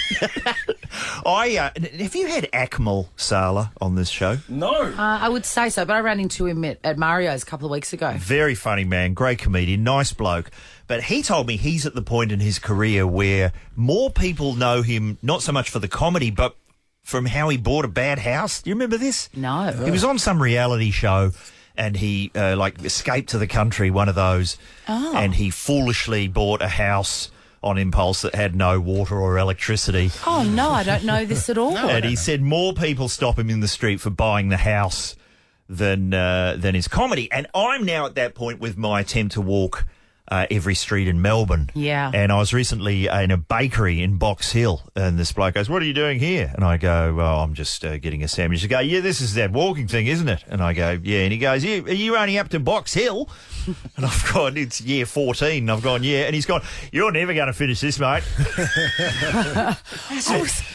Have you had Akmal Sala on this show? No. I would say so, but I ran into him at Mario's a couple of weeks ago. Very funny man, great comedian, nice bloke. But he told me he's at the point in his career where more people know him, not so much for the comedy, but from how he bought a bad house. Do you remember this? No. He was on some reality show and he escaped to the country, one of those, and he foolishly bought a house on impulse that had no water or electricity. Oh, no, I don't know this at all. And he said more people stop him in the street for buying the house than his comedy. And I'm now at that point with my attempt to walk every street in Melbourne. Yeah. And I was recently in a bakery in Box Hill, and this bloke goes, what are you doing here? And I go, well, I'm just getting a sandwich. He goes, yeah, this is that walking thing, isn't it? And I go, yeah. And he goes, yeah, are you only up to Box Hill? And I've gone, it's year 14. And I've gone, yeah. And he's gone, you're never going to finish this, mate. Have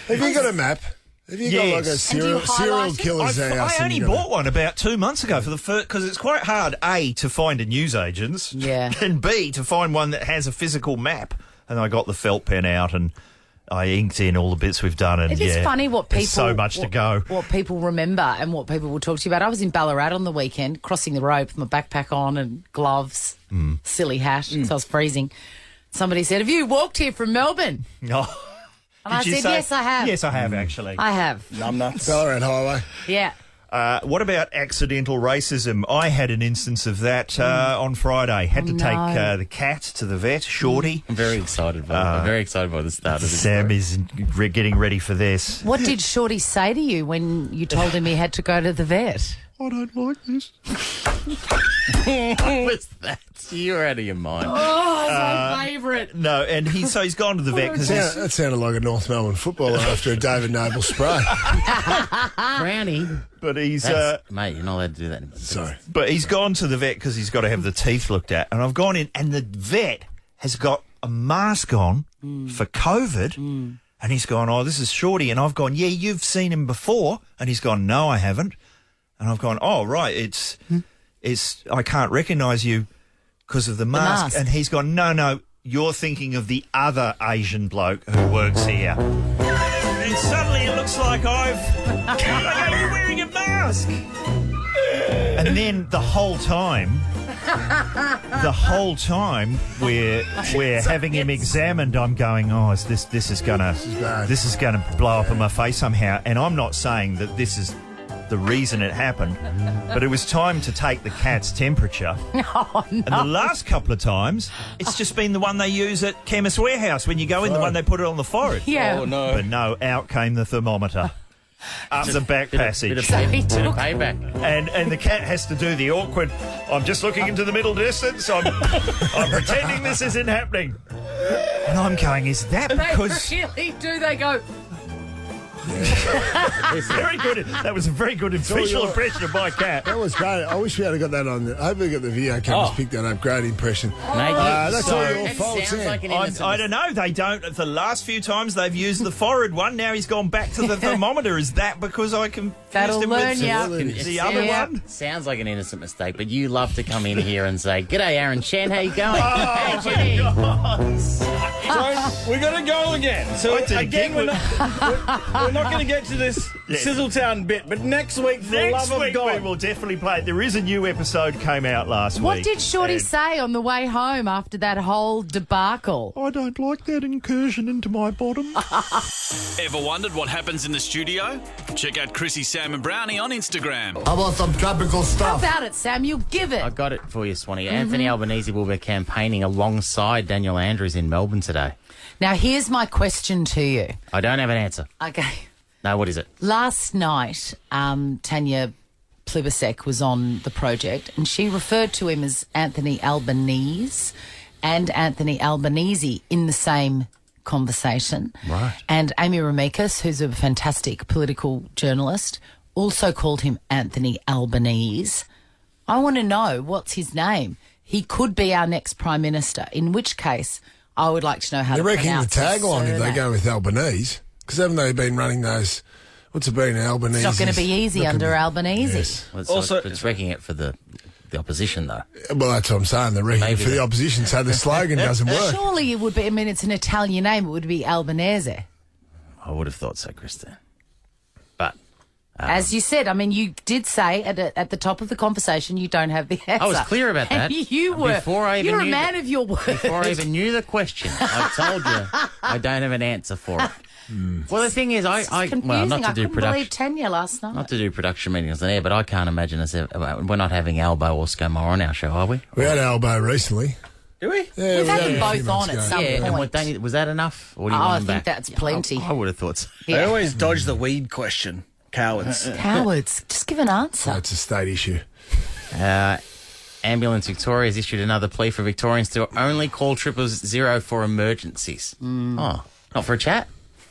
you got a map? Have you got like a serial killer's house? I only bought one about 2 months ago for the first, because it's quite hard, A, to find a newsagent's, and B, to find one that has a physical map. And I got the felt pen out and I inked in all the bits we've done. And It is funny what people... there's so much to go. What people remember and what people will talk to you about. I was in Ballarat on the weekend, crossing the road with my backpack on and gloves, silly hat, so I was freezing. Somebody said, have you walked here from Melbourne? No. And I said, yes, I have. Yes, I have, actually. I have. Numbnuts. Ballarat Highway. Yeah. What about accidental racism? I had an instance of that on Friday. Had to take the cat to the vet, Shorty. I'm very excited by the start of this. Sam is getting ready for this. What did Shorty say to you when you told him he had to go to the vet? I don't like this. What was that? You're out of your mind. Oh, it's my favourite. No, and he's gone to the vet because that sounded like a North Melbourne footballer after a David Noble spray. Brownie. But he's mate, you're not allowed to do that anymore. Sorry. But he's gone to the vet because he's got to have the teeth looked at. And I've gone in, and the vet has got a mask on for COVID. And he's gone, oh, this is Shorty. And I've gone, yeah, you've seen him before. And he's gone, no, I haven't. And I've gone, oh, right, it's I can't recognise you because of the mask. And he's gone, no, you're thinking of the other Asian bloke who works here. And suddenly it looks like you're wearing a mask. And then the whole time we're having him examined, I'm going, oh, this is gonna blow up in my face somehow. And I'm not saying that this is the reason it happened, but it was time to take the cat's temperature. Oh, no. And the last couple of times, it's just been the one they use at Chemist Warehouse when you go in, the one they put it on the forehead. Yeah. Oh, no. But no, out came the thermometer. Up the back passage. Bit of payback. And the cat has to do the awkward, I'm just looking into the middle distance, I'm pretending this isn't happening. And I'm going, is that because... They really do. They go... Very good. That was a very good facial impression of my cat. That was great. I wish we had got that on. I hope we got the video cameras picked that up. Great impression. That's all your fault, Sam. I don't know. They don't. The last few times they've used the forehead one. Now he's gone back to the thermometer. Is that because I confused That'll him learn with the other one? Sounds like an innocent mistake, but you love to come in here and say, "G'day, Aaron Chen. How you going?" Oh, hey, Jenny. So we're going to go again. So again, we're not not going to get to this Sizzletown bit, but next week, for the love of God, we will definitely play it. There is a new episode came out last What week. did Shorty say on the way home after that whole debacle? I don't like that incursion into my bottom. Ever wondered what happens in the studio? Check out Chrissie, Sam and Brownie on Instagram. How about some tropical How stuff? about it, Sam? You give it. I got it for you, Swanee. Anthony Albanese will be campaigning alongside Daniel Andrews in Melbourne today. Now, here's my question to you. I don't have an answer. Okay. No, what is it? Last night, Tanya Plibersek was on the project and she referred to him as Anthony Albanese and Anthony Albanese in the same conversation. Right. And Amy Ramikis, who's a fantastic political journalist, also called him Anthony Albanese. I want to know, what's his name? He could be our next Prime Minister, in which case I would like to know how They're to wrecking the pronounce his tagline if they surname. go with Albanese. Because haven't they been running those... What's it been, Albanese? It's not going to be easy under Albanese. Yes. Well, Also- it's wrecking it for the opposition, though. Well, that's what I'm saying. They're wrecking it Maybe for the they- opposition, so the slogan doesn't work. Surely it would be, I mean, it's an Italian name, it would be Albanese. I would have thought so, Christine. But As you said, I mean, you did say at the top of the conversation you don't have the answer. I was clear about that. And you were. Before I even You're a knew man of your word. Before I even knew the question, I told you I don't have an answer for it. Well, the thing is, Confusing. well, not to I do couldn't production. believe Tanya last night. Not to do production meetings on air, but I can't imagine us. We're not having Albo or ScoMo on our show, are we? We had Albo recently. do we? Yeah, We've had it them a few both months on at ago. some Yeah, and point. was that enough? Or do you Oh, want I them think back? that's plenty. I would have thought so. They always dodge the weed question. Cowards. Cowards. Just give an answer. That's a state issue. Ambulance Victoria has issued another plea for Victorians to only call 000 for emergencies. Oh, not for a chat?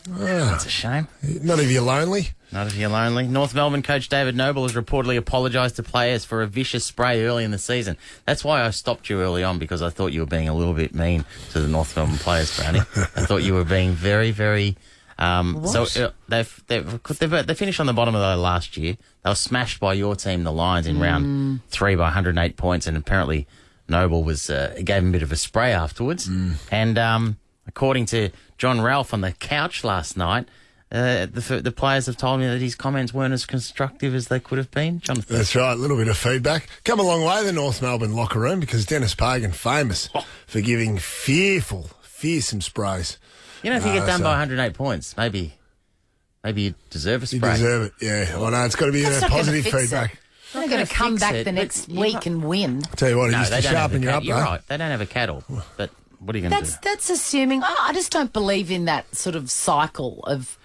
That's a shame. Not if you're lonely. Not if you're lonely. North Melbourne coach David Noble has reportedly apologised to players for a vicious spray early in the season. That's why I stopped you early on, because I thought you were being a little bit mean to the North Melbourne players, Brownie. I thought you were being very, very... So they finished on the bottom of the last year. They were smashed by your team, the Lions, in round 3 by 108 points, and apparently Noble was gave him a bit of a spray afterwards. And according to John Ralph on the couch last night, the players have told me that his comments weren't as constructive as they could have been. Jonathan. That's right, a little bit of feedback. Come a long way, the North Melbourne locker room, because Dennis Pagan, famous for giving fearsome sprays. You know, if you get done by 108 points, maybe you deserve a You spray. deserve it, yeah. Well, no, it's got to be That's not positive gonna fix feedback. it. They're going to come fix back it, the but next you're week not- and win. Tell you what, it No, used they to don't have sharpen a you cat. up, You're though. right. They don't have a cattle. But what are you going to do? That's assuming. Oh, I just don't believe in that sort of cycle of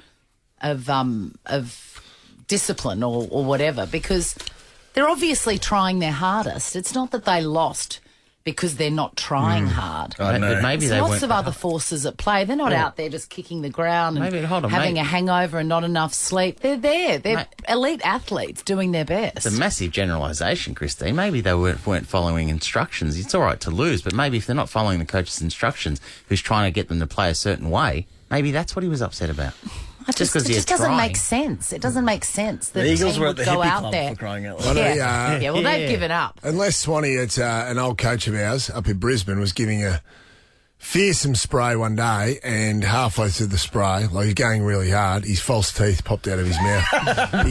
discipline or whatever, because they're obviously trying their hardest. It's not that they lost because they're not trying hard. But maybe There's they lots weren't. of other forces at play. They're not out there just kicking the ground and Maybe- hold on, having mate. a hangover and not enough sleep. They're there. They're elite athletes doing their best. It's a massive generalisation, Christine. Maybe they weren't following instructions. It's all right to lose, but maybe if they're not following the coach's instructions, who's trying to get them to play a certain way, maybe that's what he was upset about. It just you're doesn't trying. make sense. It doesn't make sense that The Eagles team were would at the go hippie out club, there. for crying out Well, loud. Yeah, well, they've given up. Unless Swanee, it's an old coach of ours up in Brisbane, was giving a fearsome spray one day, and halfway through the spray, like he's going really hard, his false teeth popped out of his mouth.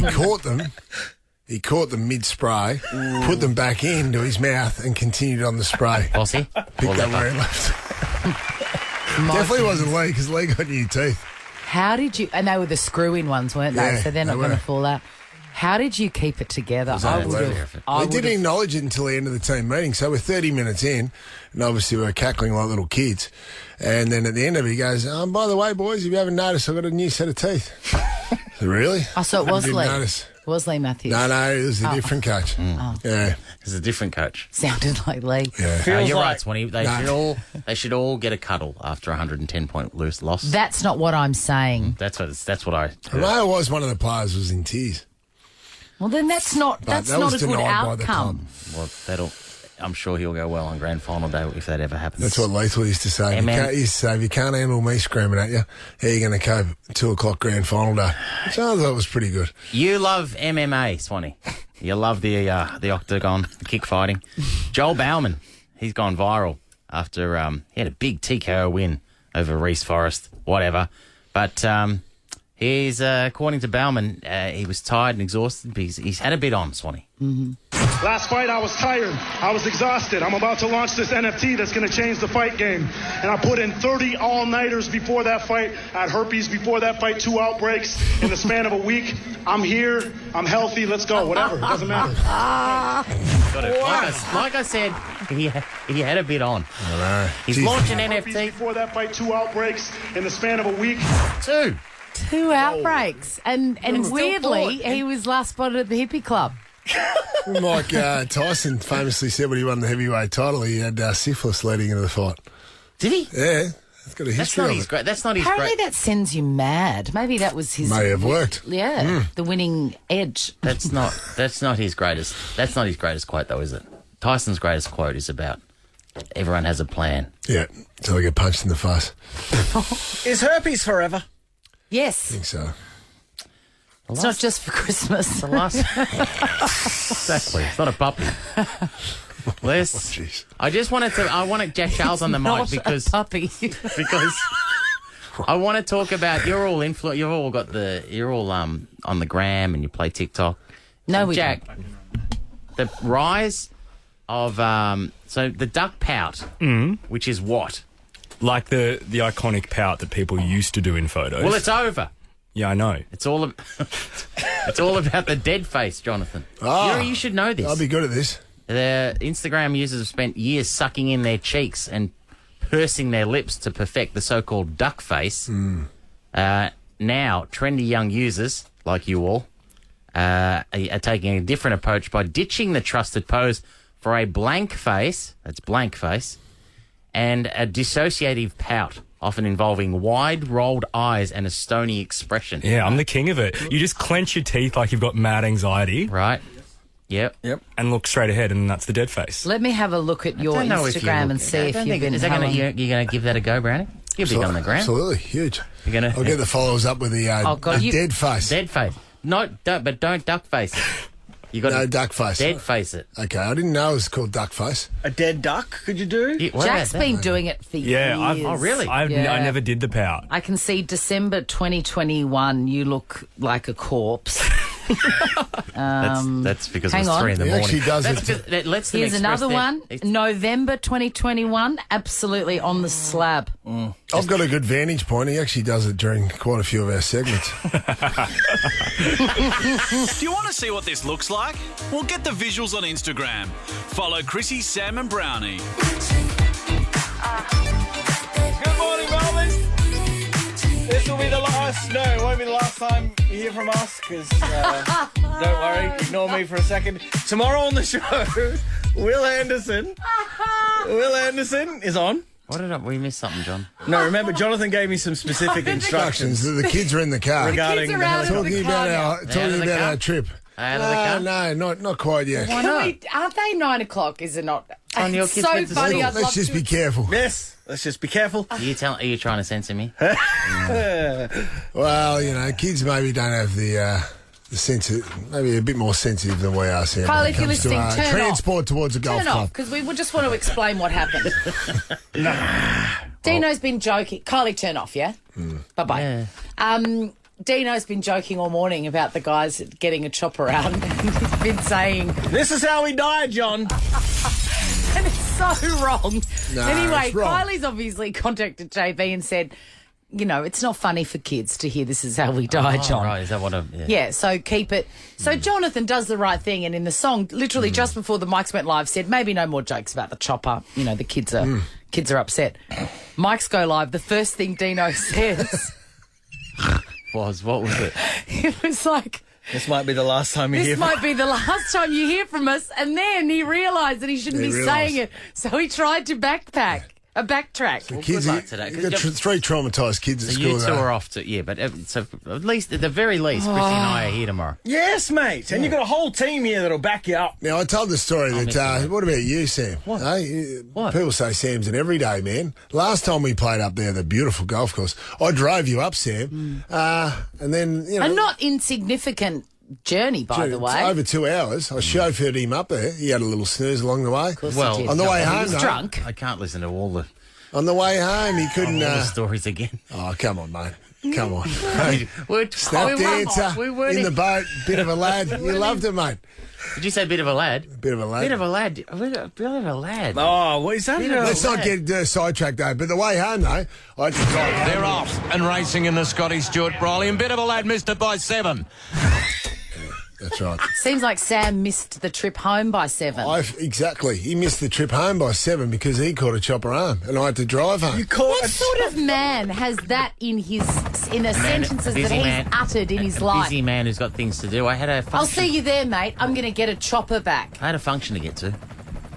He caught them mid-spray, put them back into his mouth, and continued on the spray. Bossy? Picked up where he left. Definitely wasn't Lee, because Lee got new teeth. How did you? And they were the screw-in ones, weren't they? Yeah, So they're not they going to were. fall out. How did you keep it together? Was I that would unfair? have. I They would didn't have. acknowledge it until the end of the team meeting. So we're 30 minutes in, and obviously we're cackling like little kids. And then at the end of it, he goes, by the way, boys, if you haven't noticed, I've got a new set of teeth. So, really? Oh, so it I was didn't Lee. notice. It was Lee Matthews. No, it was a different coach. Yeah. It's a different coach. Sounded like Lee. Yeah. You're like- right, Swanee. They should all get a cuddle after a 110-point loss. That's not what I'm saying. That's what I. I know it was one of the players was in tears. Well, then that's not But that not was a good denied by the outcome. Well, I'm sure he'll go well on grand final day if that ever happens. That's what Lethal used to say. Hey, man. He used to say, if you can't handle me screaming at you, how are you going to cope at 2 o'clock grand final day? Which I thought was pretty good. You love MMA, Swanee. You love the octagon, the kick fighting. Joel Bauman, he's gone viral after he had a big TKO win over Reece Forrest, whatever. But He's, according to Bauman, he was tired and exhausted. He's had a bit on, Swanee. Last fight, I was tired. I was exhausted. I'm about to launch this NFT that's going to change the fight game. And I put in 30 all-nighters before that fight. I had herpes before that fight, 2 outbreaks in the span of a week. I'm here. I'm healthy. Let's go. Whatever. It doesn't matter. Like I said, he had a bit on. I know. He's launching NFT. Before that fight, 2 outbreaks in the span of a week. 2. 2 outbreaks. And weirdly, he was last spotted at the hippie club. Like Tyson famously said when he won the heavyweight title, he had syphilis leading into the fight. Did he? Yeah. It's got a history of it. That's not his Apparently that sends you mad. Maybe that was his... May have worked. Yeah, the winning edge. That's not his greatest. That's not his greatest quote, though, is it? Tyson's greatest quote is about everyone has a plan. Yeah, until they get punched in the face. Is herpes forever? Yes. I think so. It's not just for Christmas. The last... Exactly. It's not a puppy. Les, I wanted Jack Charles on the mic because puppy. because I want to talk about you're all on the gram and you play TikTok. No, we Jack, the rise of so the duck pout, which is what? Like the iconic pout that people used to do in photos. Well, it's over. Yeah, I know. It's all about the dead face, Jonathan. Oh, you should know this. I'll be good at this. The Instagram users have spent years sucking in their cheeks and pursing their lips to perfect the so-called duck face. Now, trendy young users, like you all, are taking a different approach by ditching the trusted pose for a blank face, that's blank face, and a dissociative pout, often involving wide-rolled eyes and a stony expression. Yeah, I'm the king of it. You just clench your teeth like you've got mad anxiety. Right. Yep. And look straight ahead, and that's the dead face. Let me have a look at your Instagram and see if you've been... You're going to give that a go, Brownie? You're big on the gram. Absolutely, huge. You're gonna, I'll get the followers up with the dead face. Dead face. Don't duck face it. You got no duck face. Dead face it. Okay, I didn't know it was called duck face. A dead duck? Could you do? Jack's been doing it for years. Oh, really? I never did the pout. I can see December 2021. You look like a corpse. That's because hang it was 3 in the morning. Actually does Here's another one. November 2021. Absolutely on the slab. I've got a good vantage point. He actually does it during quite a few of our segments. Do you want to see what this looks like? Well, get the visuals on Instagram. Follow Chrissie, Sam and Brownie. Good morning, Melbourne. This will be the last. No, it won't be the last time you hear from us because don't worry, ignore me for a second. Tomorrow on the show, Will Anderson is on. We missed something, John. No, remember, Jonathan gave me some specific instructions. The kids are in the car. Regarding the kids are talking about our trip. Out of the car? No, not quite yet. Why not? Aren't they 9 o'clock, is it not? On your It's kids so went to funny. school. I'd Let's love just to... be careful. Yes, let's just be careful. Are you trying to censor me? Well, kids maybe don't have the maybe a bit more sensitive than we are, Sam. Kyle, when if it you're comes to, listening, turn transport towards a golf Turn off, club. because we just want to explain what happened. Dino's been joking. Kylie, turn off, yeah? Bye-bye. Yeah. Dino's been joking all morning about the guys getting a chopper out. He's been saying... This is how we die, John. And it's so wrong. No, anyway, it's wrong. Kylie's obviously contacted JB and said, it's not funny for kids to hear this is how we die, John. Right, is that what Yeah, so keep it. So Jonathan does the right thing, and in the song, literally just before the mics went live, said maybe no more jokes about the chopper. The kids are upset. Mics go live. The first thing Dino says what was it? it was like, this might be the last time you hear from us. This might be the last time you hear from us. And then he realised that he shouldn't be saying it, so he tried to backtrack. The kids, good luck today. You've got 3 traumatised kids at So school. you two are off to, but so at the very least, Chrissie and I are here tomorrow. Yes, mate. And you've got a whole team here that'll back you up. Now, I told the story that, what about you, Sam? What? What? People say Sam's an everyday man. Last time we played up there, the beautiful golf course, I drove you up, Sam, and then, a not insignificant journey, by the way. Over 2 hours. I chauffeured him up there. He had a little snooze along the way. Well, on the way home, he was drunk. I can't listen to all the... On the way home, he couldn't... all the stories again. Oh, come on, mate. Come on. Hey, snap dancer in the boat, bit of a lad. You loved it, mate. Did you say bit of a lad? Bit of a lad. Bit of a lad. Bit of a lad. Oh, what is that? Let's not get sidetracked, though. But the way home, though, I had to drive home. They're off and racing in the Scotty Stewart Brolly, and bit of a lad missed it by 7. That's right. Seems like Sam missed the trip home by 7. Exactly. He missed the trip home by 7 because he caught a chopper arm, and I had to drive home. What sort of man has that in his sentences that he's uttered in his life? Busy man who's got things to do. I had a function. I'll see you there, mate. I'm going to get a chopper back. I had a function to get to.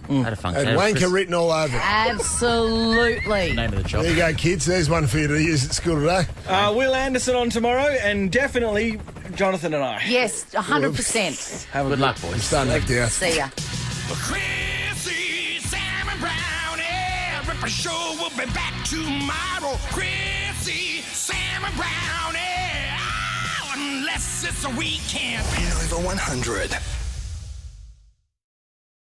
I had a function. And wanker written all over it. Absolutely. Name of the chopper. There you go, kids. There's one for you to use at school today. Will Anderson on tomorrow, and definitely Jonathan and I. Yes, 100%. Have a Good luck, boys. Starting up there. See ya. Chrissie, Sam and Brownie. Ripper Show will be back tomorrow. Chrissie, Sam and Brownie. Oh, unless it's a weekend. Over 100.